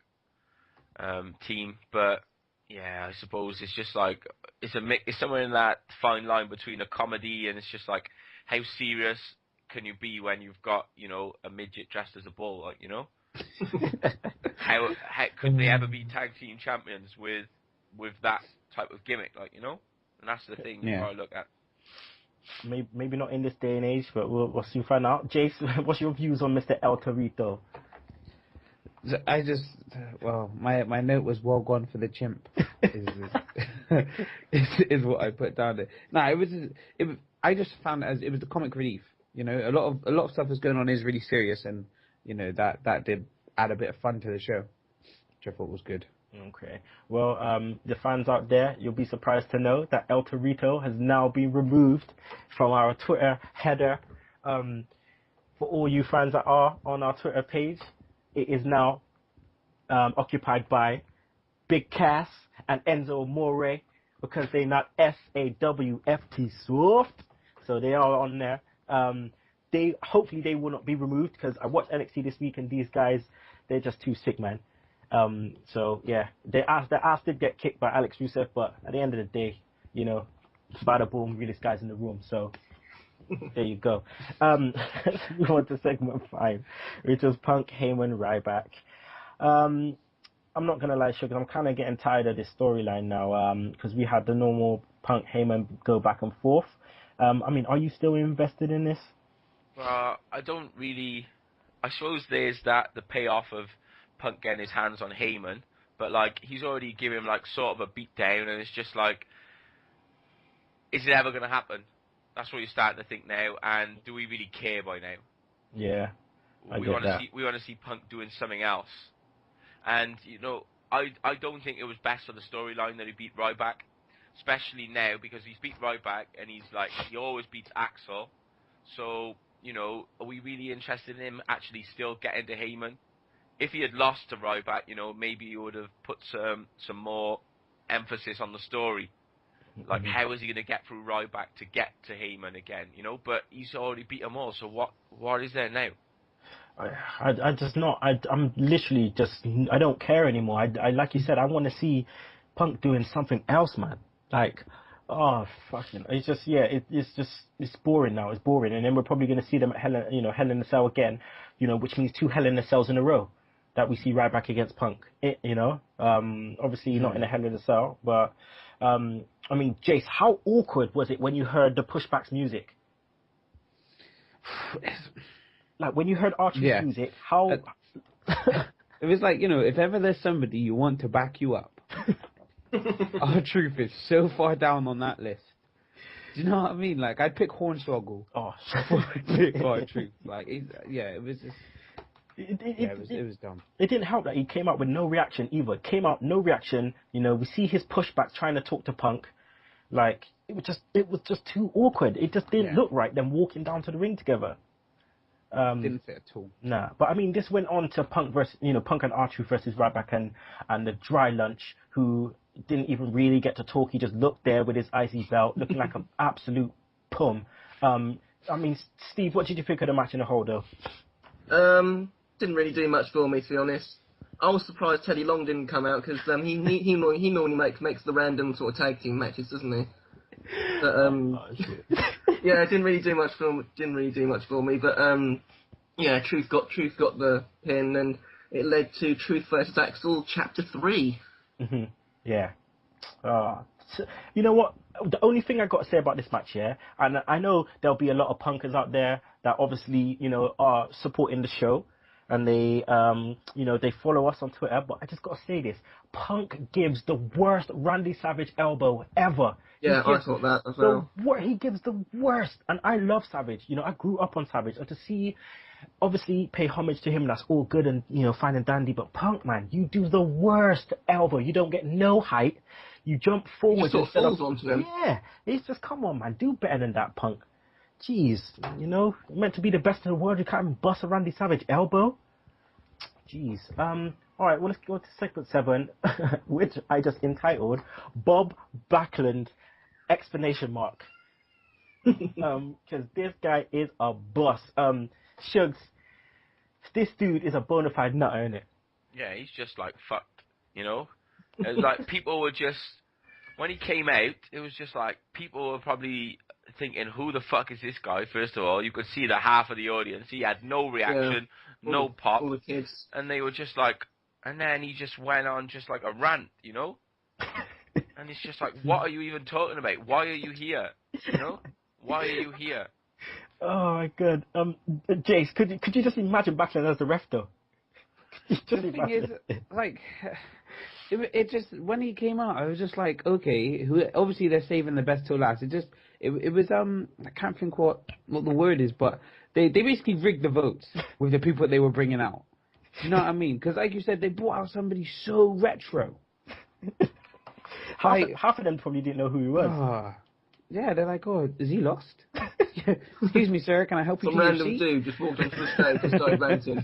team, but yeah, I suppose it's just it's somewhere in that fine line between a comedy and it's just like, how serious can you be when you've got, a midget dressed as a bull, how could they ever be tag team champions with that type of gimmick, and that's the thing you gotta look at. Maybe not in this day and age, but we'll soon find out. Jace, what's your views on Mr. El Torito? I just, my note was well gone for the chimp. is what I put down there. No, I just found it was the comic relief. A lot of stuff that's going on is really serious, and that did add a bit of fun to the show, which I thought was good. Okay. Well, the fans out there, you'll be surprised to know that El Torito has now been removed from our Twitter header. For all you fans that are on our Twitter page, it is now occupied by Big Cass and Enzo Amore, because they're not SAWFT Soft. So they are on there. Hopefully they will not be removed, because I watched NXT this week and these guys, they're just too sick, man. So yeah, their ass did get kicked by Alex Rusev, but at the end of the day, bada boom, realest guys in the room. So there you go. Let's move on to segment 5, which was Punk, Heyman, Ryback. I'm not gonna lie, Sugar, I'm kind of getting tired of this storyline now, because we had the normal Punk, Heyman go back and forth. Are you still invested in this? I don't really. I suppose there's the payoff of Punk getting his hands on Heyman, but he's already given him sort of a beat down, and it's just is it ever gonna happen? That's what you're starting to think now, and do we really care by now? Yeah. I we get want to that. see Punk doing something else. And I don't think it was best for the storyline that he beat Ryback, especially now because he's beat Ryback and he always beats Axel. So are we really interested in him actually still getting to Heyman? If he had lost to Ryback, maybe he would have put some more emphasis on the story. Like, how is he going to get through Ryback to get to Heyman again? But he's already beat them all. So what is there now? I'm literally just, I don't care anymore. I like you said, I want to see Punk doing something else, man. Like, oh, fucking, it's just, yeah, it's boring now. It's boring. And then we're probably going to see them at Hell in a Cell again, which means 2 Hell in a Cells in a row that we see Ryback against Punk. Obviously not in a Hell in a Cell, but, I mean, Jace, how awkward was it when you heard the Pushback's music? Like, when you heard Archie's music, how... It was like, if ever there's somebody you want to back you up, R-Truth is so far down on that list. Do you know what I mean? Like, I'd pick Hornswoggle before I'd pick R-Truth. Like, it was just... It was dumb. It didn't help that he came out with no reaction either. Came out, no reaction. We see his pushback trying to talk to Punk. Like, it was just too awkward. It just didn't look right, them walking down to the ring together. Didn't fit at all. Nah, but I mean, this went on to Punk and R-Truth versus Ryback and the Dry Lunch, who didn't even really get to talk. He just looked there with his icy belt, looking like an absolute pum. I mean, Steve, what did you think of the match in the whole, though? Didn't really do much for me, to be honest. I was surprised Teddy Long didn't come out because he normally makes the random sort of tag team matches, doesn't he? But yeah, it didn't really do much for me. But yeah, Truth got the pin, and it led to Truth versus Axel Chapter 3. Mm-hmm. Yeah. You know what? The only thing I got to say about this match, yeah, and I know there'll be a lot of punkers out there that obviously are supporting the show. And they, they follow us on Twitter, but I just gotta say this. Punk gives the worst Randy Savage elbow ever. Yeah, I thought that as well. He gives the worst. And I love Savage. I grew up on Savage. And to see, obviously, pay homage to him, that's all good and, fine and dandy. But Punk, man, you do the worst elbow. You don't get no height. You jump forward. You sort of falls onto him. Yeah. It's just, come on, man. Do better than that, Punk. Jeez, meant to be the best in the world. You can't even bust a Randy Savage elbow. Jeez. All right, well, let's go to segment 7, which I just entitled Bob Backlund! ! Because this guy is a boss. Shugs, this dude is a bona fide nutter, isn't it? Yeah, he's just like fucked. It's like people were just when he came out, it was just like people were probably thinking, who the fuck is this guy? First of all, you could see the half of the audience. He had no reaction, no pop. All the kids. And they were just like, and then he just went on just like a rant, And it's just like, what are you even talking about? Why are you here? Why are you here? Oh my god. Jace, could you just imagine Backlund as the ref though? The thing is, like, it just, when he came out, I was just like, okay, obviously they're saving the best till last. It was, I can't think what the word is, but they basically rigged the votes with the people they were bringing out. You know what I mean? Because like you said, they brought out somebody so retro. Half of them probably didn't know who he was. Yeah, they're like, oh, is he lost? Excuse me, sir, can I help you? Some random dude just walked onto the stage and started ranting.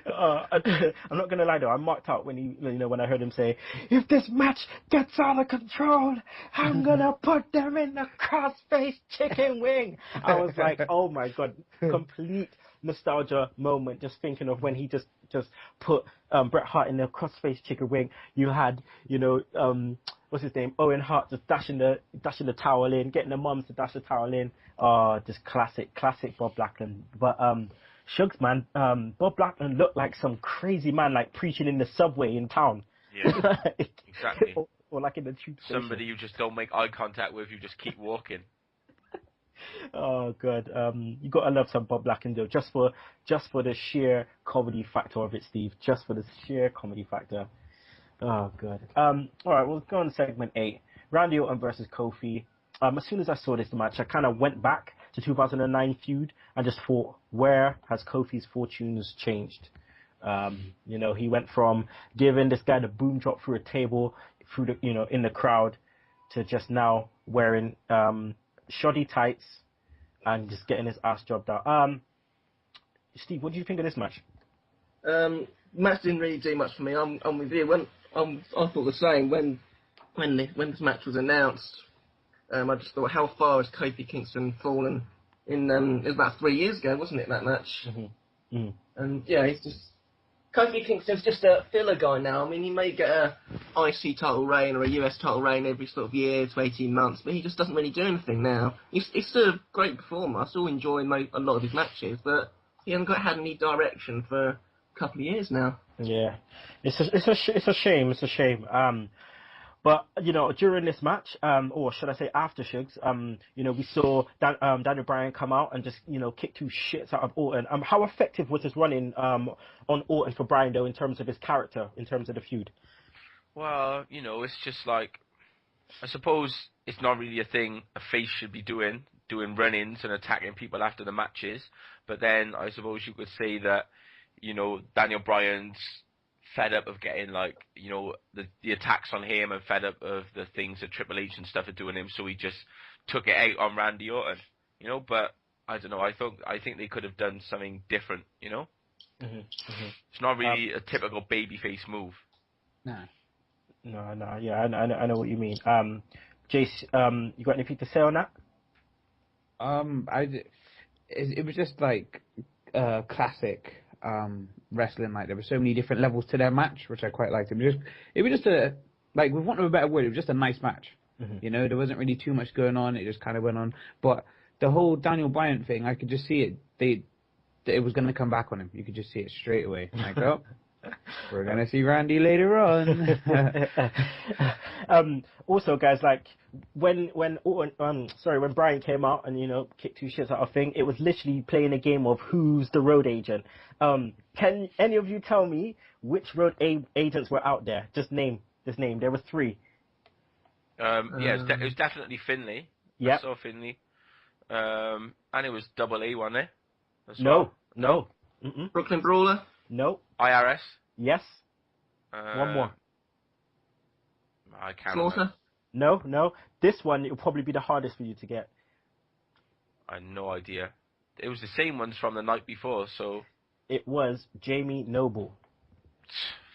I'm not gonna lie though, I marked out when when I heard him say, if this match gets out of control, I'm gonna put them in the crossface chicken wing. I was like, oh my god, complete nostalgia moment, just thinking of when he just put Bret Hart in the crossface chicken wing. You had what's his name, Owen Hart, just dashing the towel in, getting the mums to dash the towel in. Just classic Bob Backlund. But Shugs, man, Bob Backlund looked like some crazy man, like preaching in the subway in town. Yeah, exactly. or like in the tube station. Somebody you just don't make eye contact with, you just keep walking. Oh god, you gotta love some Bob Backlund though, just for the sheer comedy factor of it, Steve. Just for the sheer comedy factor. Oh god. All right, we'll go on to segment 8. Randy Orton versus Kofi. As soon as I saw this match, I kind of went back to 2009 feud and just thought, where has Kofi's fortunes changed? You know, he went from giving this guy the boom drop through a table, through the, you know, in the crowd, to just now wearing shoddy tights and just getting his ass jobbed out. Steve, what do you think of this match? Match didn't really do much for me. I'm with you. I thought the same when this match was announced. I just thought, how far has Kofi Kingston fallen? It was about 3 years ago, wasn't it, that match? Mm-hmm. Mm. And yeah, he's just Kofi Kingston's just a filler guy now. I mean, he may get a IC title reign or a US title reign every sort of year to 18 months, but he just doesn't really do anything now. He's still a great performer. I still enjoy a lot of his matches, but he hasn't had any direction for a couple of years now. Yeah, it's a shame. It's a shame. But you know, during this match, or should I say after Sugs, you know, we saw Daniel Bryan come out and just, you know, kick 2 shits out of Orton. How effective was his running on Orton for Bryan though, in terms of his character, in terms of the feud? Well, you know, it's just like, I suppose it's not really a thing a face should be doing run-ins and attacking people after the matches. But then I suppose you could say that, you know, Daniel Bryan's fed up of getting, like, you know, the attacks on him, and fed up of the things that Triple H and stuff are doing him, so he just took it out on Randy Orton, you know. But I don't know, I think they could have done something different, you know. Mm-hmm. Mm-hmm. It's not really a typical babyface move. No, yeah, I know what you mean. Jace, you got anything to say on that? It was just like classic wrestling. Like, there were so many different levels to their match, which I quite liked. It was just a, like, with want of a better word, it was just a nice match. Mm-hmm. You know, there wasn't really too much going on. It just kind of went on. But the whole Daniel Bryan thing, I could just see it. It was going to come back on him. You could just see it straight away. Like, oh, we're going to see Randy later on. Also, guys, like, when Bryan came out and, you know, kicked 2 shits out of thing, it was literally playing a game of who's the road agent. Can any of you tell me which road agents were out there? Just name. There were 3. Yeah, it was definitely Finlay. Yeah. I saw Finlay. And it was Double A, wasn't it? No. Mm-mm. Brooklyn Brawler? No. IRS? Yes. One more. I can't Slaughter? remember. No. This one, it will probably be the hardest for you to get. I had no idea. It was the same ones from the night before, so... It was Jamie Noble.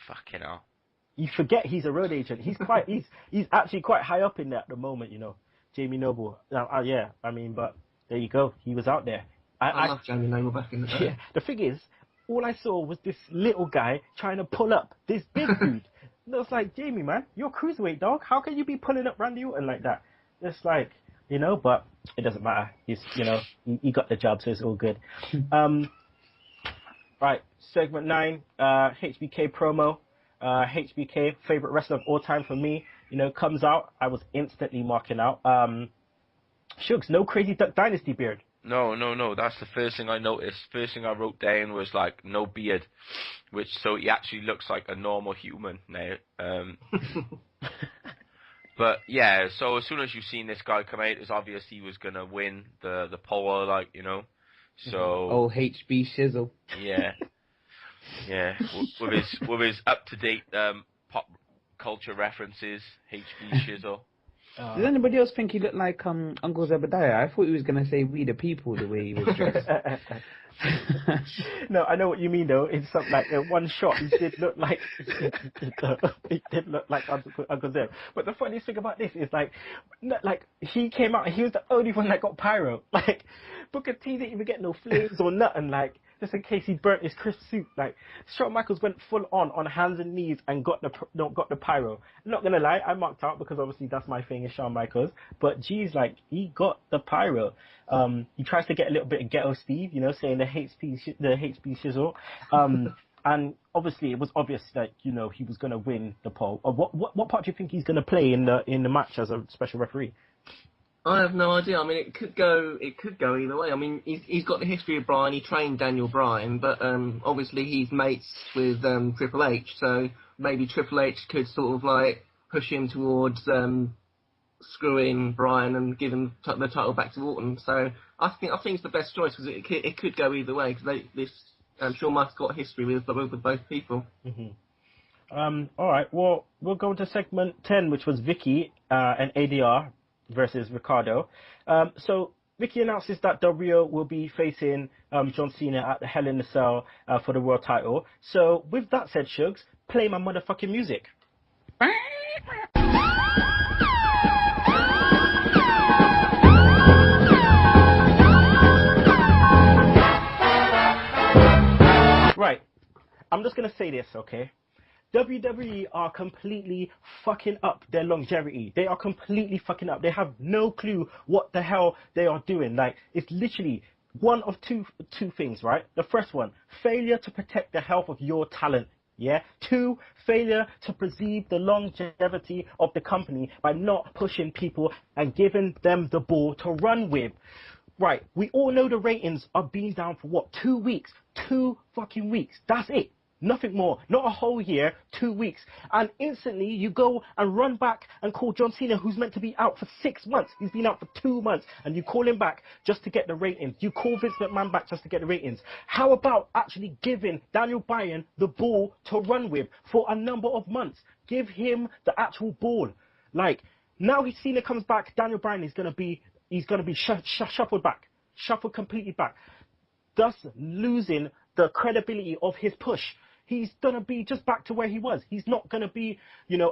Fucking hell. You forget he's a road agent. He's actually quite high up in there at the moment, you know. Jamie Noble. Yeah, I mean, but there you go. He was out there. I love Jamie Noble back in the day. Yeah, the thing is, all I saw was this little guy trying to pull up this big dude. It was like, Jamie, man, you're a cruiserweight, dog. How can you be pulling up Randy Orton like that? It's like, you know, but it doesn't matter. He's, you know, he got the job, so it's all good. Right, segment 9, HBK promo. HBK, favorite wrestler of all time for me, you know, comes out. I was instantly marking out. Shugs, no Crazy Duck Dynasty beard. No. That's the first thing I noticed. First thing I wrote down was, like, no beard, so he actually looks like a normal human now. But yeah, so as soon as you've seen this guy come out, it's obvious he was gonna win the poll, like, you know. So. Oh, HB Shizzle. Yeah. Yeah, with his up to date pop culture references, HB Shizzle. Does anybody else think he looked like Uncle Zebediah? I thought he was gonna say "We the People" the way he was dressed. No, I know what you mean though. In something like one shot, he did look like Uncle Zeb. But the funniest thing about this is like he came out and he was the only one that got pyro. Like Booker T didn't even get no flames or nothing. Like, just in case he burnt his crisp suit. Like, Shawn Michaels went full on hands and knees and got the pyro. I'm not gonna lie, I marked out because obviously that's my thing, is Shawn Michaels. But geez, like, he got the pyro. He tries to get a little bit of ghetto Steve, you know, saying the HB Shizzle. And obviously it was obvious that, you know, he was gonna win the poll. What part do you think he's gonna play in the match as a special referee? I have no idea. I mean, it could go either way. I mean, he's got the history of Bryan. He trained Daniel Bryan, but obviously he's mates with Triple H. So maybe Triple H could sort of like push him towards screwing Brian and giving the title back to Orton. So I think it's the best choice because it could go either way because Shawn Michaels got history with both people. All right. Well, we'll go to segment 10, which was Vicky and ADR versus Ricardo. So Vicky announces that W will be facing John Cena at the Hell in a Cell for the world title. So with that said, Shugs, play my motherfucking music. Right. I'm just going to say this, okay? WWE are completely fucking up their longevity. They are completely fucking up. They have no clue what the hell they are doing. Like, it's literally one of two things, right? The first one, failure to protect the health of your talent. Yeah. 2, failure to preserve the longevity of the company by not pushing people and giving them the ball to run with. Right. We all know the ratings are being down for what? 2 weeks. 2 fucking weeks. That's it. Nothing more. Not a whole year, 2 weeks. And instantly you go and run back and call John Cena, who's meant to be out for 6 months. He's been out for 2 months. And you call him back just to get the ratings. You call Vince McMahon back just to get the ratings. How about actually giving Daniel Bryan the ball to run with for a number of months? Give him the actual ball. Like, now Cena comes back, Daniel Bryan is going to be shuffled back. Shuffled completely back. Thus losing the credibility of his push. He's going to be just back to where he was. He's not going to be,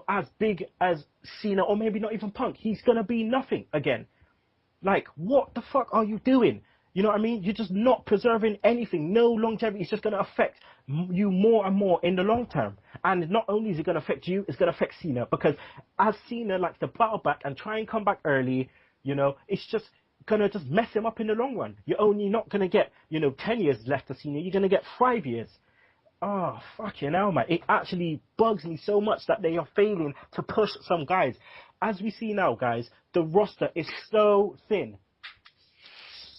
as big as Cena or maybe not even Punk. He's going to be nothing again. Like, what the fuck are you doing? You know what I mean? You're just not preserving anything. No longevity. It's just going to affect you more and more in the long term. And not only is it going to affect you, it's going to affect Cena. Because as Cena likes to battle back and try and come back early, it's just going to just mess him up in the long run. You're only not going to get, 10 years left of Cena. You're going to get 5 years. Oh, fucking hell, man. It actually bugs me so much that they are failing to push some guys. As we see now, guys, the roster is so thin.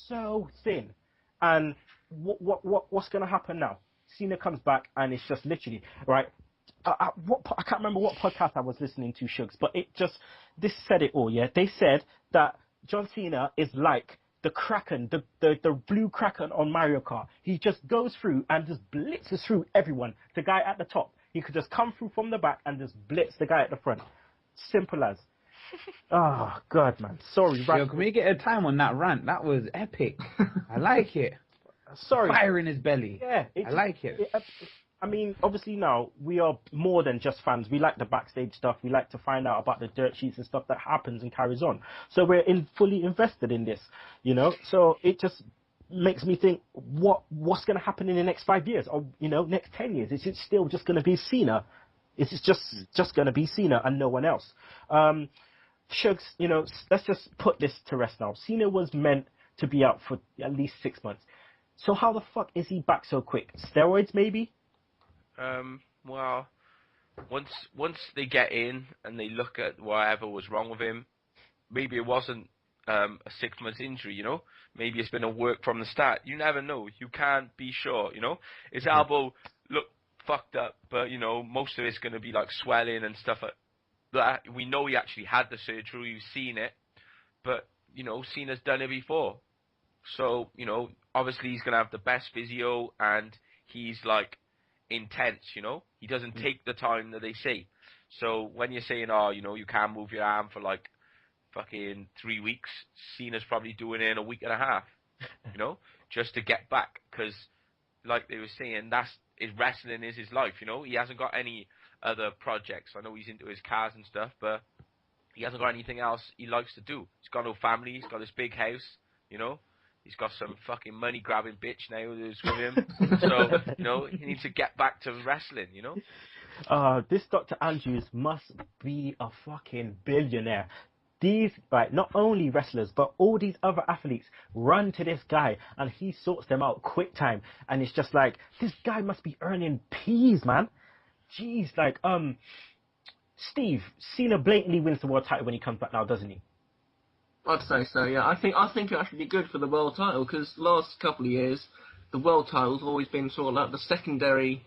So thin. And what's going to happen now? Cena comes back and it's just literally, right? I can't remember what podcast I was listening to, Shugs, but this said it all, yeah? They said that John Cena is like the Kraken, the blue Kraken on Mario Kart. He just goes through and just blitzes through everyone. The guy at the top, he could just come through from the back and just blitz the guy at the front. Simple as. Oh, God, man. Sorry. Yo, can we get a time on that rant? That was epic. I like it. Sorry. Fire in his belly. Yeah. I like it. I mean, obviously now, we are more than just fans. We like the backstage stuff. We like to find out about the dirt sheets and stuff that happens and carries on. So we're fully invested in this, So it just makes me think, what's going to happen in the next 5 years? Or, next 10 years? Is it still just going to be Cena? Is it just going to be Cena and no one else? Shugs, let's just put this to rest now. Cena was meant to be out for at least 6 months. So how the fuck is he back so quick? Steroids, maybe? Well, once they get in and they look at whatever was wrong with him, maybe it wasn't a 6 month injury, Maybe it's been a work from the start. You never know. You can't be sure, His elbow looked fucked up, but, most of it's going to be like swelling and stuff like that. We know he actually had the surgery. We've seen it. But, Cena's done it before. So, obviously he's going to have the best physio and he's like, intense, he doesn't take the time that they say. So when you're saying, you can't move your arm for like fucking 3 weeks, Cena's probably doing it in a week and a half, just to get back, because like they were saying, wrestling is his life, he hasn't got any other projects. I know he's into his cars and stuff, but he hasn't got anything else he likes to do. He's got no family, he's got this big house, He's got some fucking money-grabbing bitch now who's with him. So, he needs to get back to wrestling, This Dr. Andrews must be a fucking billionaire. These, not only wrestlers, but all these other athletes run to this guy, and he sorts them out quick time. And it's just like, this guy must be earning peas, man. Jeez, Steve, Cena blatantly wins the world title when he comes back now, doesn't he? I'd say so, yeah. I think it'll actually be good for the world title, because last couple of years, the world title's always been sort of like the secondary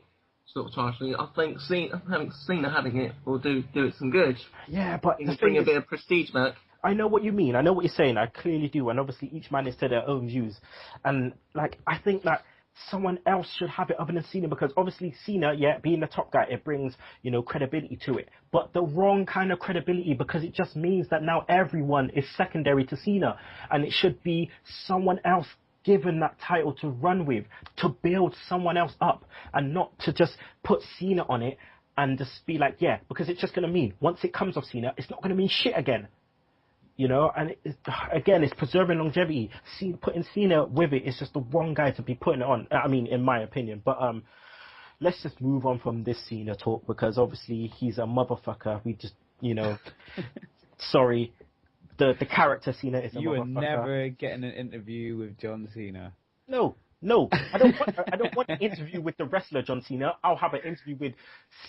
sort of title. I think Cena having it will do it some good. Yeah, but bring a bit of prestige back. I know what you mean. I know what you're saying. I clearly do. And obviously, each man is to their own views. And like, I think that someone else should have it other than Cena, because obviously Cena, yeah, being the top guy, it brings, you know, credibility to it. But the wrong kind of credibility, because it just means that now everyone is secondary to Cena, and it should be someone else given that title to run with, to build someone else up, and not to just put Cena on it and just be like, yeah, because it's just going to mean, once it comes off Cena, it's not going to mean shit again. You know, and again, it's preserving longevity. Putting Cena with it is just the wrong guy to be putting it on. I mean, in my opinion. But let's just move on from this Cena talk, because obviously he's a motherfucker. We just, you know, sorry, the character Cena is a motherfucker. You are never getting an interview with John Cena. No, I don't want an interview with the wrestler John Cena. I'll have an interview with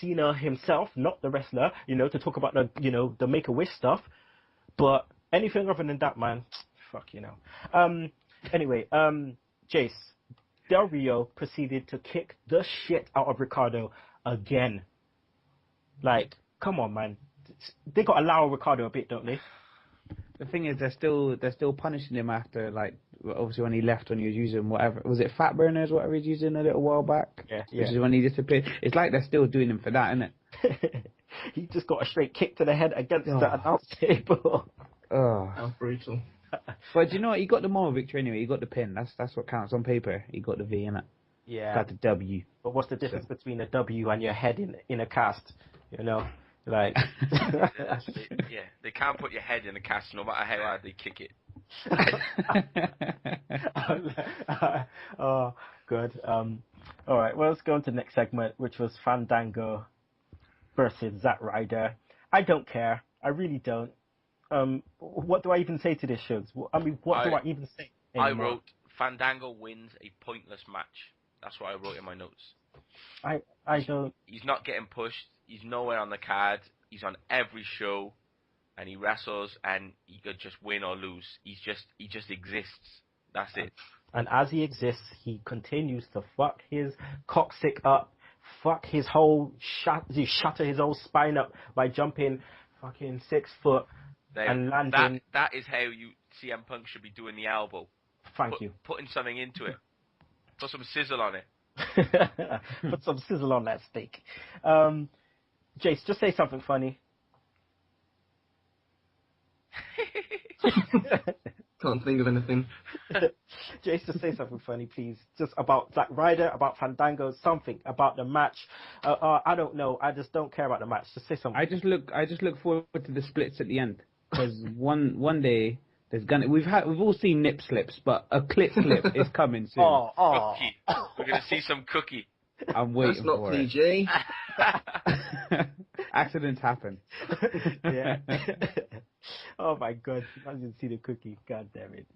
Cena himself, not the wrestler. You know, to talk about the, you know, the Make-A-Wish stuff. But anything other than that, man, fuck, you know. Anyway, Jace, Del Rio proceeded to kick the shit out of Ricardo again. Like, come on, man. They got to allow Ricardo a bit, don't they? The thing is, they're still punishing him after, like, obviously when he left, when he was using whatever, was it fat burners, whatever he was using a little while back? Yeah. Which is when he disappeared. It's like they're still doing him for that, isn't it? He just got a straight kick to the head against the announce table. Oh, How brutal. but you know what? He got the moral victory anyway. He got the pin. That's what counts on paper. He got the V in it. Yeah. Got the W. But what's the difference between a W and your head in a cast? You know, like. Yeah, they can't put your head in a cast no matter how hard they kick it. Oh, good. All right. Well, let's go on to the next segment, which was Fandango versus Zack Ryder. I don't care. I really don't. What do I even say to this, Shugs? I mean, what do I even say anymore? I wrote, Fandango wins a pointless match. That's what I wrote in my notes. I don't... He's not getting pushed. He's nowhere on the card. He's on every show. And he wrestles, and he could just win or lose. He just exists. That's it. And as he exists, he continues to fuck his coccyx up, fuck his whole shatter his whole spine up by jumping fucking 6 foot and landing. That is how CM Punk should be doing the elbow. Thank you. Putting something into it. Put some sizzle on it. Put some sizzle on that steak. Jace, just say something funny. Can't think of anything. Jace, just say something funny, please. Just about Zack Ryder, about Fandango, something about the match. I don't know. I just don't care about the match. Just say something. I just look forward to the splits at the end, because one day there's gonna we've all seen nip slips, but a clip is coming soon. Cookie. We're gonna see some cookie. I'm waiting for it. That's not PG. Accidents happen. Yeah. Oh my god, I didn't see the cookie. God damn it.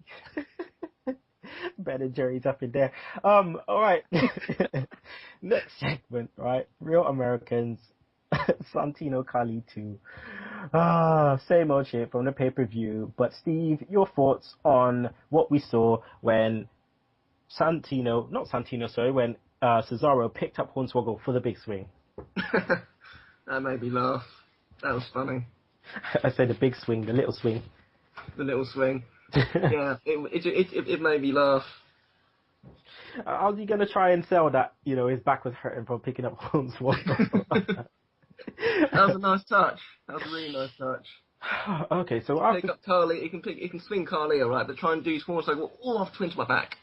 Ben and Jerry's up in there. All right. Next segment, right? Real Americans. Santino Kali 2. Same old shit from the pay-per-view. But Steve, your thoughts on what we saw when when Cesaro picked up Hornswoggle for the big swing. That made me laugh. That was funny. I said the big swing, the little swing. The little swing. Yeah, it made me laugh. How's he gonna try and sell that? You know, his back was hurting from picking up Hornswoggle. That was a nice touch. That was a really nice touch. Okay, so after pick up Carly, he can swing Carly, alright, but try and do his Hornswoggle all off twin to my back.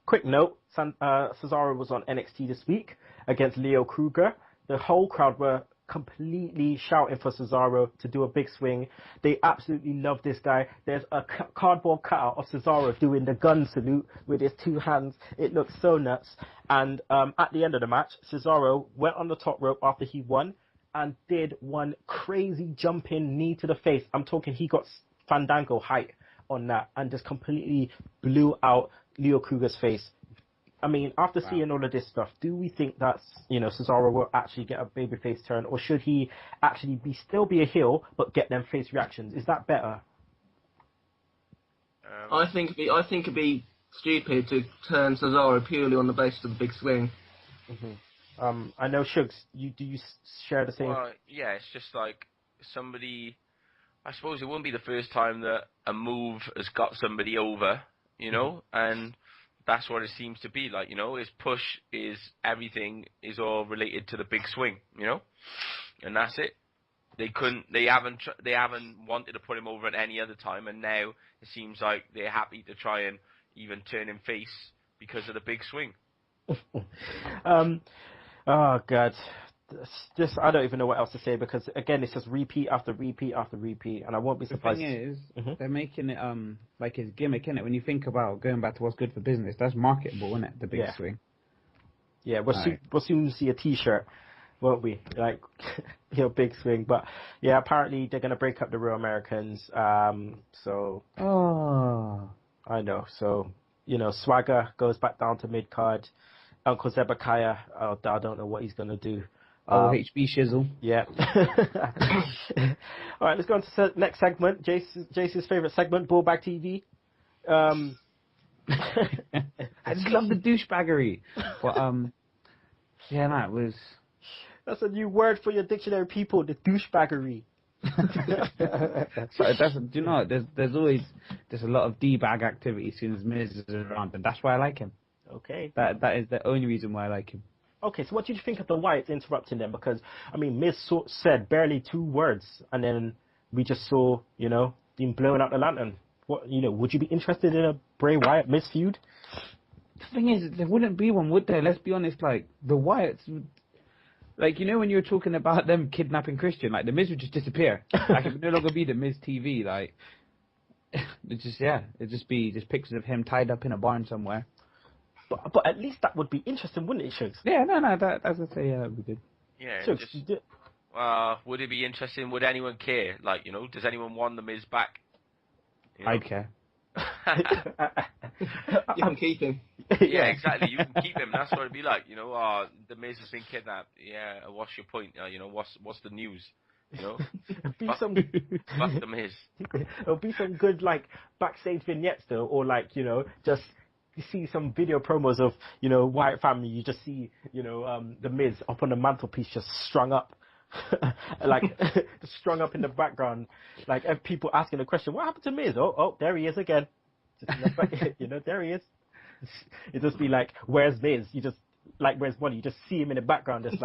Quick note: Cesaro was on NXT this week against Leo Kruger. The whole crowd were completely shouting for Cesaro to do a big swing. They absolutely love this guy. There's a cardboard cutout of Cesaro doing the gun salute with his 2 hands. It looks so nuts. And at the end of the match, Cesaro went on the top rope after he won and did one crazy jumping knee to the face. I'm talking he got Fandango height on that and just completely blew out Leo Kruger's face. I mean, after seeing all of this stuff, do we think that, you know, Cesaro will actually get a babyface turn, or should he actually still be a heel but get them face reactions? Is that better? I think it'd be stupid to turn Cesaro purely on the basis of the big swing. Mm-hmm. I know, Shugs, do you share the same? Well, yeah, it's just like somebody I suppose it wouldn't be the first time that a move has got somebody over, you know, and that's what it seems to be like, you know. His push is everything is all related to the big swing, you know, and that's it. They haven't wanted to put him over at any other time, and now it seems like they're happy to try and even turn him face because of the big swing. Oh God, this I don't even know what else to say, because again, it's just repeat after repeat after repeat, and I won't be surprised. The thing is, they're making it like his gimmick, innit? When you think about going back to what's good for business, that's marketable, isn't it? The big swing. Yeah, we'll soon see a T-shirt, won't we? Like, big swing. But yeah, apparently they're gonna break up the Real Americans. So. Oh. I know. So, Swagger goes back down to mid card. Uncle Zebekiah, I don't know what he's gonna do. HB Shizzle. Yeah. All right, let's go on to the next segment. Jace's favorite segment, Ballback TV. I just love the douchebaggery. But yeah, no, it was. That's a new word for your dictionary, people. The douchebaggery. So do you know? There's always a lot of d-bag activity as soon as Miz is around, and that's why I like him. Okay. That is the only reason why I like him. Okay, so what did you think of the Wyatts interrupting them? Because Miz said barely 2 words, and then we just saw him blowing out the lantern. What would you be interested in a Bray Wyatt Miz feud? The thing is, there wouldn't be one, would there? Let's be honest. Like the Wyatts. Like, when you were talking about them kidnapping Christian, like, the Miz would just disappear. Like, it would no longer be the Miz TV, like, it'd just be pictures of him tied up in a barn somewhere. But at least that would be interesting, wouldn't it, Shugs? Yeah, no, that's what I say, yeah, that would be good. Yeah, Shugs, would it be interesting? Would anyone care? Like, does anyone want the Miz back? I'd care. You can keep him. Yeah, exactly. You can keep him. That's what it'd be like. The Miz has been kidnapped. Yeah, what's your point? What's the news? Fuck the Miz. It'll be some good backstage vignettes though, or just you see some video promos of Wyatt family. You just see the Miz up on the mantelpiece, just strung up. Just strung up in the background, people asking the question, what happened to Miz? Oh, there he is again. There he is. It just be like, where's Miz? You just where's Bonnie? You just see him in the background. Just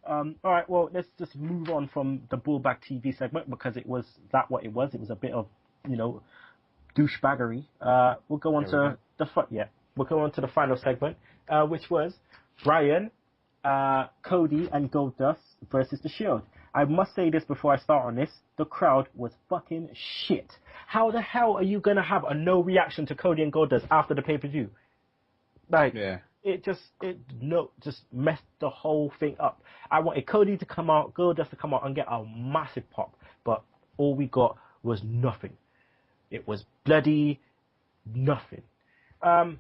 all right, well, let's just move on from the Ballback TV segment, because it was what it was. It was a bit of douchebaggery. We'll go on to the final segment, which was Brian, Cody and Goldust versus The Shield. I must say this before I start on this. The crowd was fucking shit. How the hell are you gonna have a no reaction to Cody and Goldust after the pay-per-view? It just messed the whole thing up. I wanted Cody to come out, Goldust to come out and get a massive pop, but all we got was nothing. It was bloody nothing. That's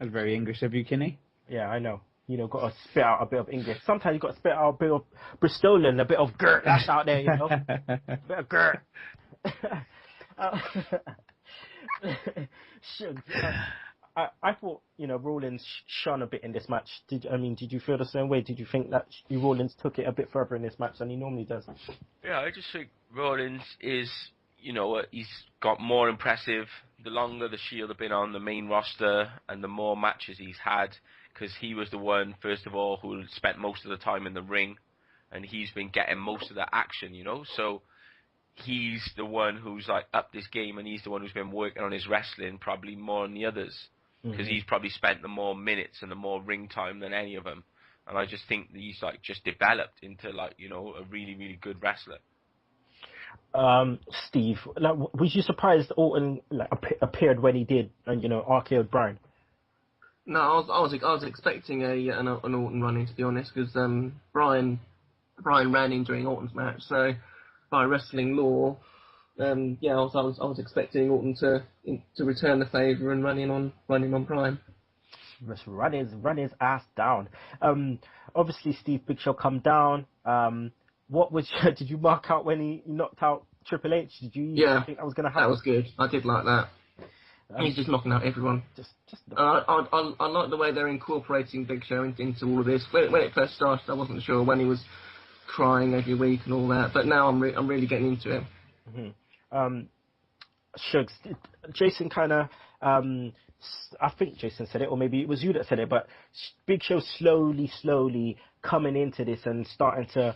very English of you, Kinny. Yeah, I know. Got to spit out a bit of English. Sometimes you got to spit out a bit of Bristolian, a bit of gert that's out there, a bit of gert. I thought, Rollins shone a bit in this match. Did you feel the same way? Did you think that Rollins took it a bit further in this match than he normally does? Yeah, I just think Rollins is, he's got more impressive the longer the Shield have been on the main roster and the more matches he's had. Because he was the one, first of all, who spent most of the time in the ring, and he's been getting most of the action, So he's the one who's up this game, and he's the one who's been working on his wrestling probably more than the others, because he's probably spent the more minutes and the more ring time than any of them. And I just think that he's just developed into a really, really good wrestler. Steve, was you surprised Orton appeared when he did, and RKO'd Brian? No, I was expecting an Orton run-in, to be honest, because Brian ran in during Orton's match. So by wrestling law, I was expecting Orton to return the favour and run in on Brian. Just run his ass down. Obviously, Steve Big Show come down. What was did you mark out when he knocked out Triple H? Did you think that was going to happen? That was good. I did like that. He's just knocking out everyone. I like the way they're incorporating Big Show into all of this. When it first started, I wasn't sure when he was crying every week and all that. But now I'm really getting into it. Mm-hmm. Shugs, Jason kind of, I think Jason said it, or maybe it was you that said it, but Big Show slowly coming into this and starting to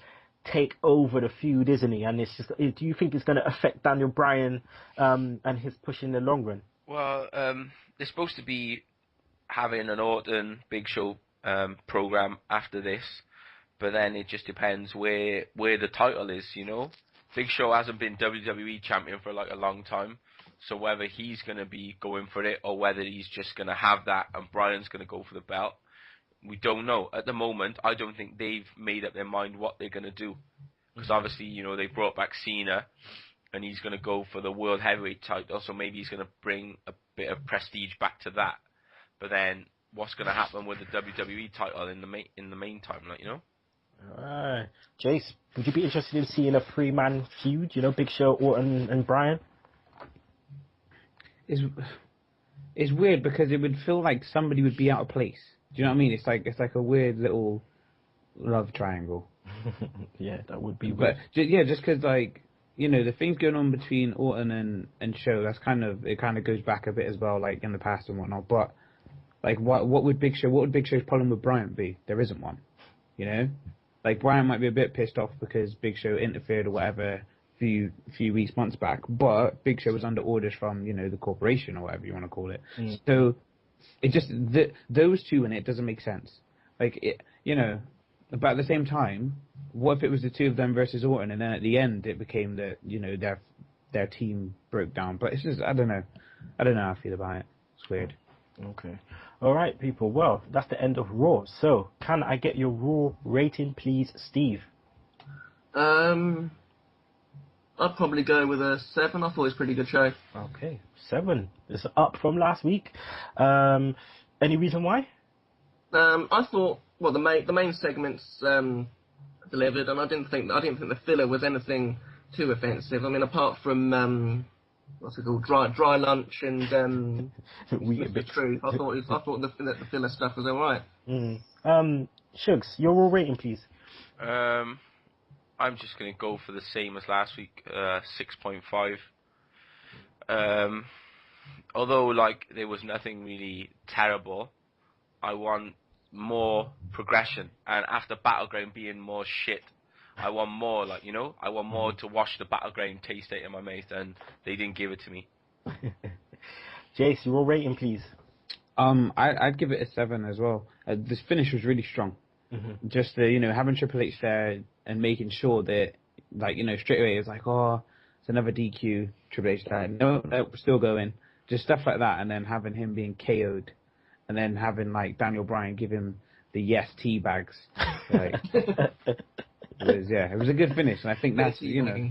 take over the feud, isn't he? And it's just, do you think it's going to affect Daniel Bryan and his push in the long run? Well, they're supposed to be having an Orton Big Show program after this, but then it just depends where the title is, you know. Big Show hasn't been WWE champion for like a long time, so whether he's going to be going for it or whether he's just going to have that and Bryan's going to go for the belt, we don't know. At the moment, I don't think they've made up their mind what they're going to do, because obviously, you know, they brought back Cena and he's going to go for the World Heavyweight title, so maybe he's going to bring a bit of prestige back to that. But then what's going to happen with the WWE title in the meantime, like, you know? Alright. Jace, would you be interested in seeing a three-man feud, you know, Big Show, Orton and Bryan? It's weird because it would feel like somebody would be out of place. Do you know what I mean? It's like a weird little love triangle. Yeah, that would be weird. But just because, like, you know, the things going on between Orton and Show, it kind of goes back a bit as well, like in the past and whatnot. But like, what would Big Show's problem with Bryan be? There isn't one, you know. Like, Bryan might be a bit pissed off because Big Show interfered or whatever few weeks, months back, but Big Show was under orders from, you know, the corporation or whatever you want to call it. So it just those two in it doesn't make sense. Like, it, you know, but at the same time, what if it was the two of them versus Orton, and then at the end it became that, you know, their team broke down? But it's just, I don't know how I feel about it. It's weird. Okay. All right, people. Well, that's the end of Raw. So, can I get your Raw rating, please, Steve? I'd probably go with a 7. I thought it was a pretty good show. Okay, 7. It's up from last week. Any reason why? I thought, well, the main segments delivered, and I didn't think the filler was anything too offensive. I mean, apart from what's it called, dry lunch and the truth. I thought the filler stuff was all right. Shugs, your Raw rating, please. I'm just going to go for the same as last week, 6.5. Although, like, there was nothing really terrible, I want more progression. And after Battleground being more shit, I want more, like, you know? I want more to wash the Battleground taste out of my mouth, and they didn't give it to me. Jace, your rating, please. I'd give it a 7 as well. This finish was really strong. Just, you know, having Triple H there and making sure that, like, you know, straight away it's like, oh, it's another DQ. Triple H there. No, we're still going. Just stuff like that, and then having him being KO'd, and then having, like, Daniel Bryan give him the yes tea bags. Like, it was a good finish, and I think that's, you know,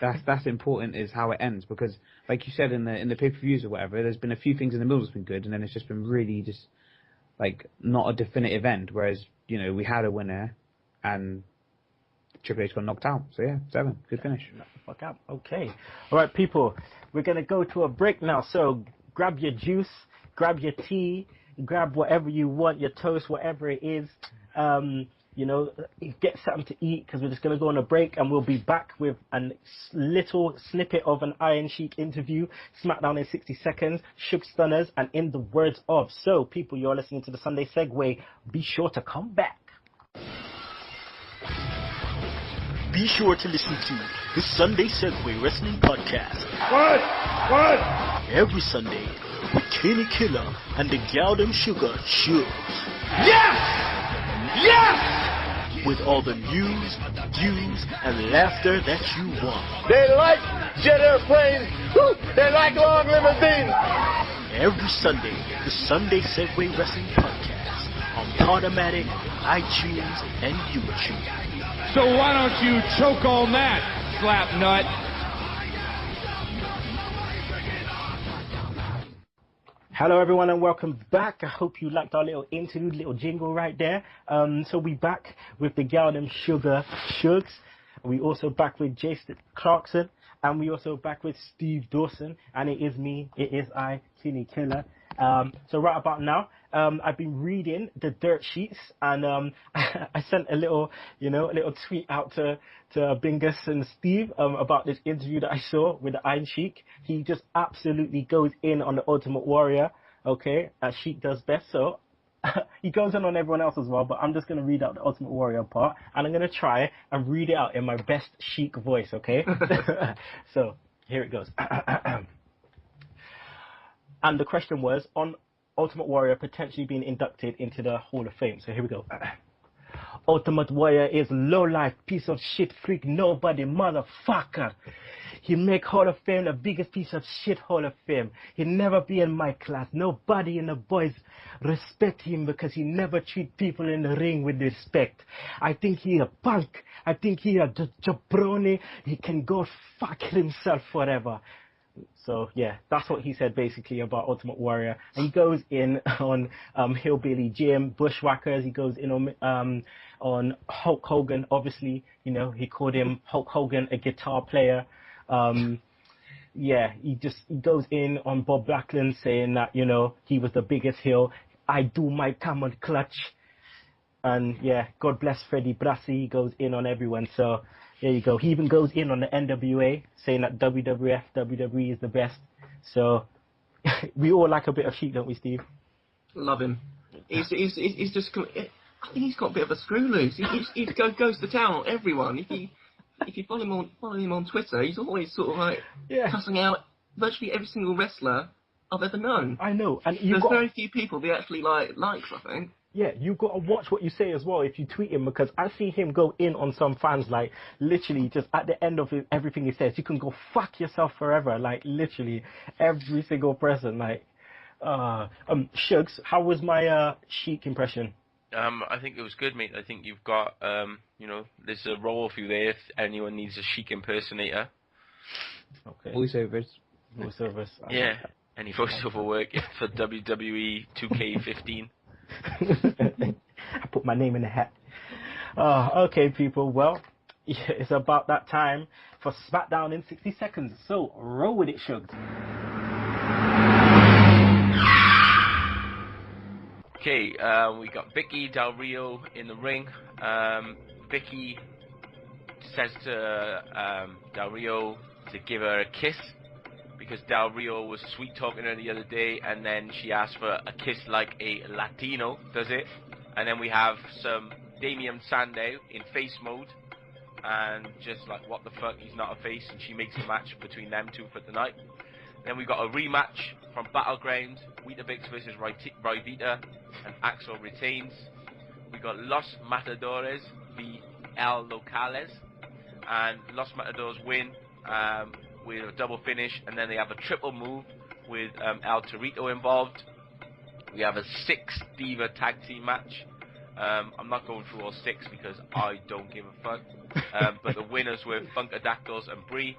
that's important, is how it ends, because like you said in the pay-per-views or whatever, there's been a few things in the middle that's been good, and then it's just been really just like not a definitive end. Whereas, you know, we had a winner and Triple H got knocked out. So yeah, 7, good finish. Fuck up. Okay. All right, people, we're gonna go to a break now. So grab your juice, grab your tea, grab whatever you want, your toast, whatever it is. You know, get something to eat, because we're just going to go on a break, and we'll be back with a little snippet of an Iron Sheik interview, Smackdown in 60 Seconds, Sugs Stunners, and in the words of. So, people, you're listening to the Sunday Segue. Be sure to come back. Be sure to listen to the Sunday Segue Wrestling Podcast. What? Every Sunday with Kinny Killa and the Galdem Sugar Sugs. Yes! Yes! With all the news, views, and laughter that you want. They like jet airplanes. They like long limousines. Every Sunday, the Sunday Segway Wrestling Podcast on Podomatic, iTunes, and YouTube. So why don't you choke on that, slap nut? Hello everyone and welcome back. I hope you liked our little interlude, little jingle right there. So we back with the Galdem Sugar Sugs. We also back with Jace The Ace Clarkson, and we also back with Steve Dawson. And it is me, it is I, Kinny Killa. So right about now, I've been reading the dirt sheets, and I sent a little tweet out to Bingus and Steve about this interview that I saw with the Iron Sheik. He just absolutely goes in on the Ultimate Warrior, okay, as Sheik does best. So he goes in on everyone else as well, but I'm just going to read out the Ultimate Warrior part, and I'm going to try and read it out in my best Sheik voice, okay? So here it goes. And the question was on Ultimate Warrior potentially being inducted into the Hall of Fame. So here we go. Ultimate Warrior is low-life, piece of shit, freak, nobody, motherfucker. He make Hall of Fame the biggest piece of shit Hall of Fame. He never be in my class. Nobody in the boys respect him because he never treat people in the ring with respect. I think he a punk. I think he a jabroni. He can go fuck himself forever. So yeah, that's what he said basically about Ultimate Warrior. And he goes in on Hillbilly Jim, Bushwhackers. He goes in on Hulk Hogan. Obviously, you know, he called him Hulk Hogan, a guitar player. Yeah, he goes in on Bob Backlund, saying that, you know, he was the biggest heel. I do my common clutch. And yeah, God bless Freddie Brassi. He goes in on everyone. So there you go. He even goes in on the NWA, saying that WWF, WWE is the best. So we all like a bit of Sheik, don't we, Steve? Love him. He's just. I think he's got a bit of a screw loose. He goes to town on everyone. If you follow him on Twitter, he's always sort of like cussing out virtually every single wrestler I've ever known. I know, and there's very few people he actually likes, I think. Yeah, you've got to watch what you say as well if you tweet him, because I see him go in on some fans, like, literally just at the end of everything he says, you can go fuck yourself forever, like, literally every single person, like, Shugs, how was my Sheik impression? I think it was good, mate. I think you've got, you know, there's a role for you there if anyone needs a Sheik impersonator. Okay. Voiceovers. Yeah, any voiceover work for WWE 2K15. I put my name in the hat. Okay, people. Well, it's about that time for Smackdown in 60 seconds. So roll with it, Shugs. Okay, we got Vicky Del Rio in the ring. Vicky says to Del Rio to give her a kiss, because Del Rio was sweet talking her the other day, and then she asked for a kiss like a Latino does it. And then we have some Damian Sandow in face mode, and just like, what the fuck, he's not a face, and she makes a match between them two for tonight. Then we got a rematch from Battleground, Weetabix versus Ryvita, and Axel retains. We got Los Matadores v El Locales, and Los Matadores win with a double finish, and then they have a triple move with El Torito involved. We have a 6-diva tag team match. I'm not going through all 6 because I don't give a fuck. But the winners were Funkadactyls and Brie.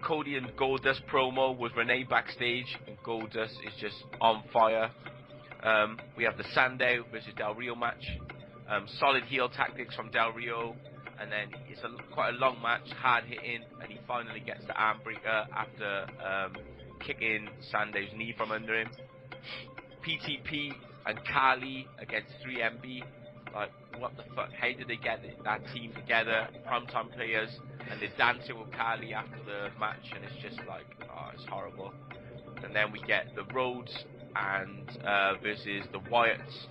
Cody and Goldust promo with Renee backstage, and Goldust is just on fire. We have the Sandow versus Del Rio match. Solid heel tactics from Del Rio. And then it's quite a long match, hard hitting, and he finally gets the arm breaker after kicking Sandow's knee from under him. PTP and Kali against 3MB. Like, what the fuck? How did they get that team together? Primetime players, and they're dancing with Kali after the match, and it's just like, oh, it's horrible. And then we get the Rhodes and versus the Wyatts.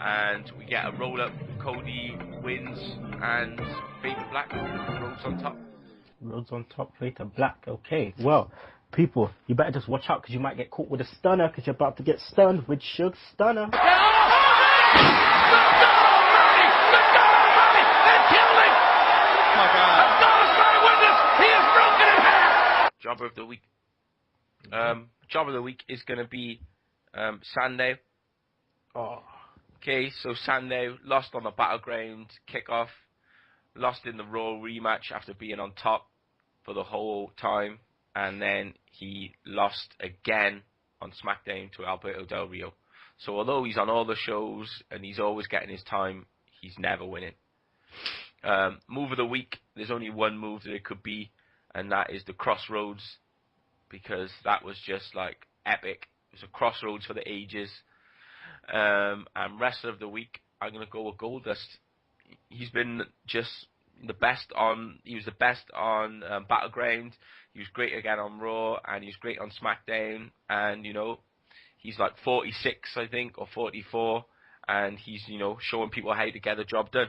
And we get a roll-up. Cody wins, and Fade to Black. Rhodes on top. Rhodes on top, Fade to Black. Okay, well, people, you better just watch out, because you might get caught with a stunner, because you're about to get stunned with Sugs Stunner. Jobber of the week. Jobber of the week is going to be Sandow. Oh. Okay, so Sandow lost on the Battleground kickoff, lost in the Raw rematch after being on top for the whole time, and then he lost again on SmackDown to Alberto Del Rio. So although he's on all the shows and he's always getting his time, he's never winning. Move of the week, there's only one move that it could be, and that is the Crossroads, because that was just like epic. It was a Crossroads for the ages. And wrestler of the week, I'm gonna go with Goldust. He's been just the best on. He was the best on Battleground. He was great again on Raw, and he was great on SmackDown. And you know, he's like 46, I think, or 44, and he's showing people how to get the job done.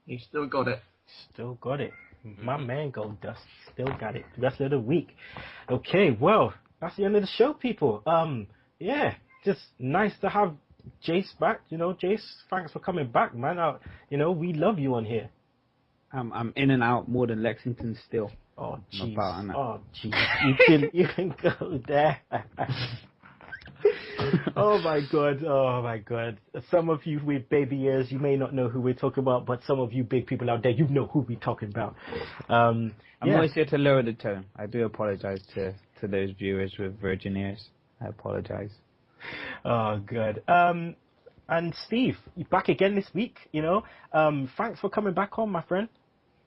He's still got it. Still got it. My man Goldust still got it. Rest of the week. Okay, well, that's the end of the show, people. Yeah, just nice to have Jace back. Jace, thanks for coming back, man. We love you on here. I'm in and out more than Lexington still. Oh jeez. Oh jeez. You can go there. Oh my god. Some of you with baby ears, you may not know who we're talking about, but some of you big people out there, you know who we're talking about. I'm always here to lower the tone. I do apologize to those viewers with virgin ears. I apologize. Oh, good. And Steve, you're back again this week, Thanks for coming back on, my friend.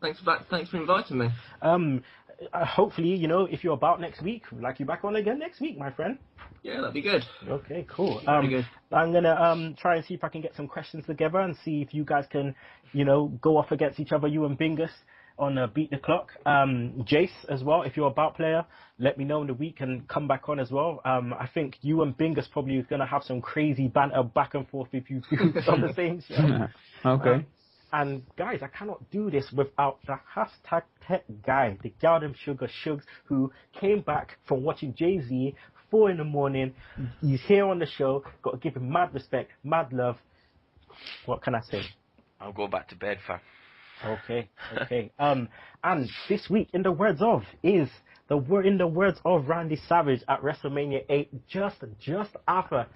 Thanks for inviting me. Hopefully, if you're about next week, we'd like you back on again next week, my friend. Yeah, that'd be good. Okay, cool. Good. I'm gonna try and see if I can get some questions together and see if you guys can, go off against each other, you and Bingus, on Beat the Clock. Jace as well, if you're a bout player, let me know in the week and come back on as well. I think you and Bingus probably is gonna have some crazy banter back and forth if you do on the same show. Okay. And guys, I cannot do this without the hashtag tech guy, the Garden Sugar Shugs, who came back from watching Jay-Z 4 a.m. He's here on the show. Got to give him mad respect, mad love. What can I say? I'll go back to bed, fam. Okay. And this week, in the words of Randy Savage at WrestleMania 8, just after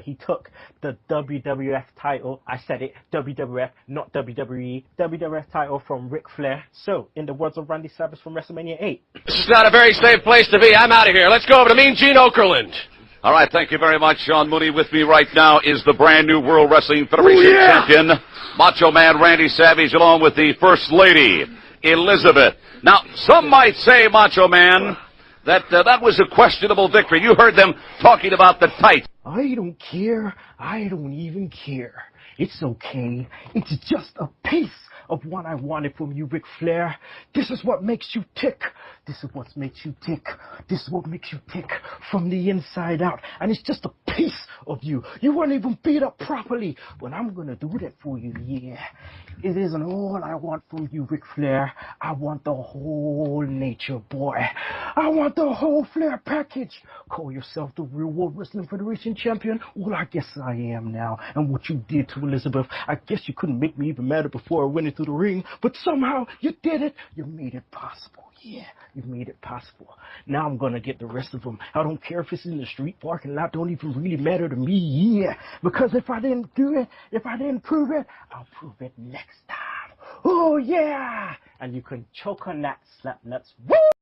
he took the WWF title, I said it, WWF, not WWE, WWF title from Ric Flair. So, in the words of Randy Savage from WrestleMania 8. This is not a very safe place to be. I'm out of here. Let's go over to Mean Gene Okerlund. All right, thank you very much, Sean Mooney. With me right now is the brand new World Wrestling Federation champion, Macho Man Randy Savage, along with the First Lady, Elizabeth. Now, some might say, Macho Man, that that was a questionable victory. You heard them talking about the tights. I don't care. I don't even care. It's okay. It's just a piece of what I wanted from you, Ric Flair. This is what makes you tick. This is what makes you tick. This is what makes you tick from the inside out. And it's just a piece of you. You weren't even beat up properly. But I'm going to do that for you, yeah. It isn't all I want from you, Ric Flair. I want the whole nature, boy. I want the whole Flair package. Call yourself the real World Wrestling Federation champion? Well, I guess I am now. And what you did to Elizabeth, I guess you couldn't make me even madder before I went into the ring. But somehow you did it. You made it possible. Yeah, you made it possible. Now I'm going to get the rest of them. I don't care if it's in the street parking lot. Don't even really matter to me, yeah. Because if I didn't do it, if I didn't prove it, I'll prove it next time. Oh, yeah. And you can choke on that, slap nuts. Woo!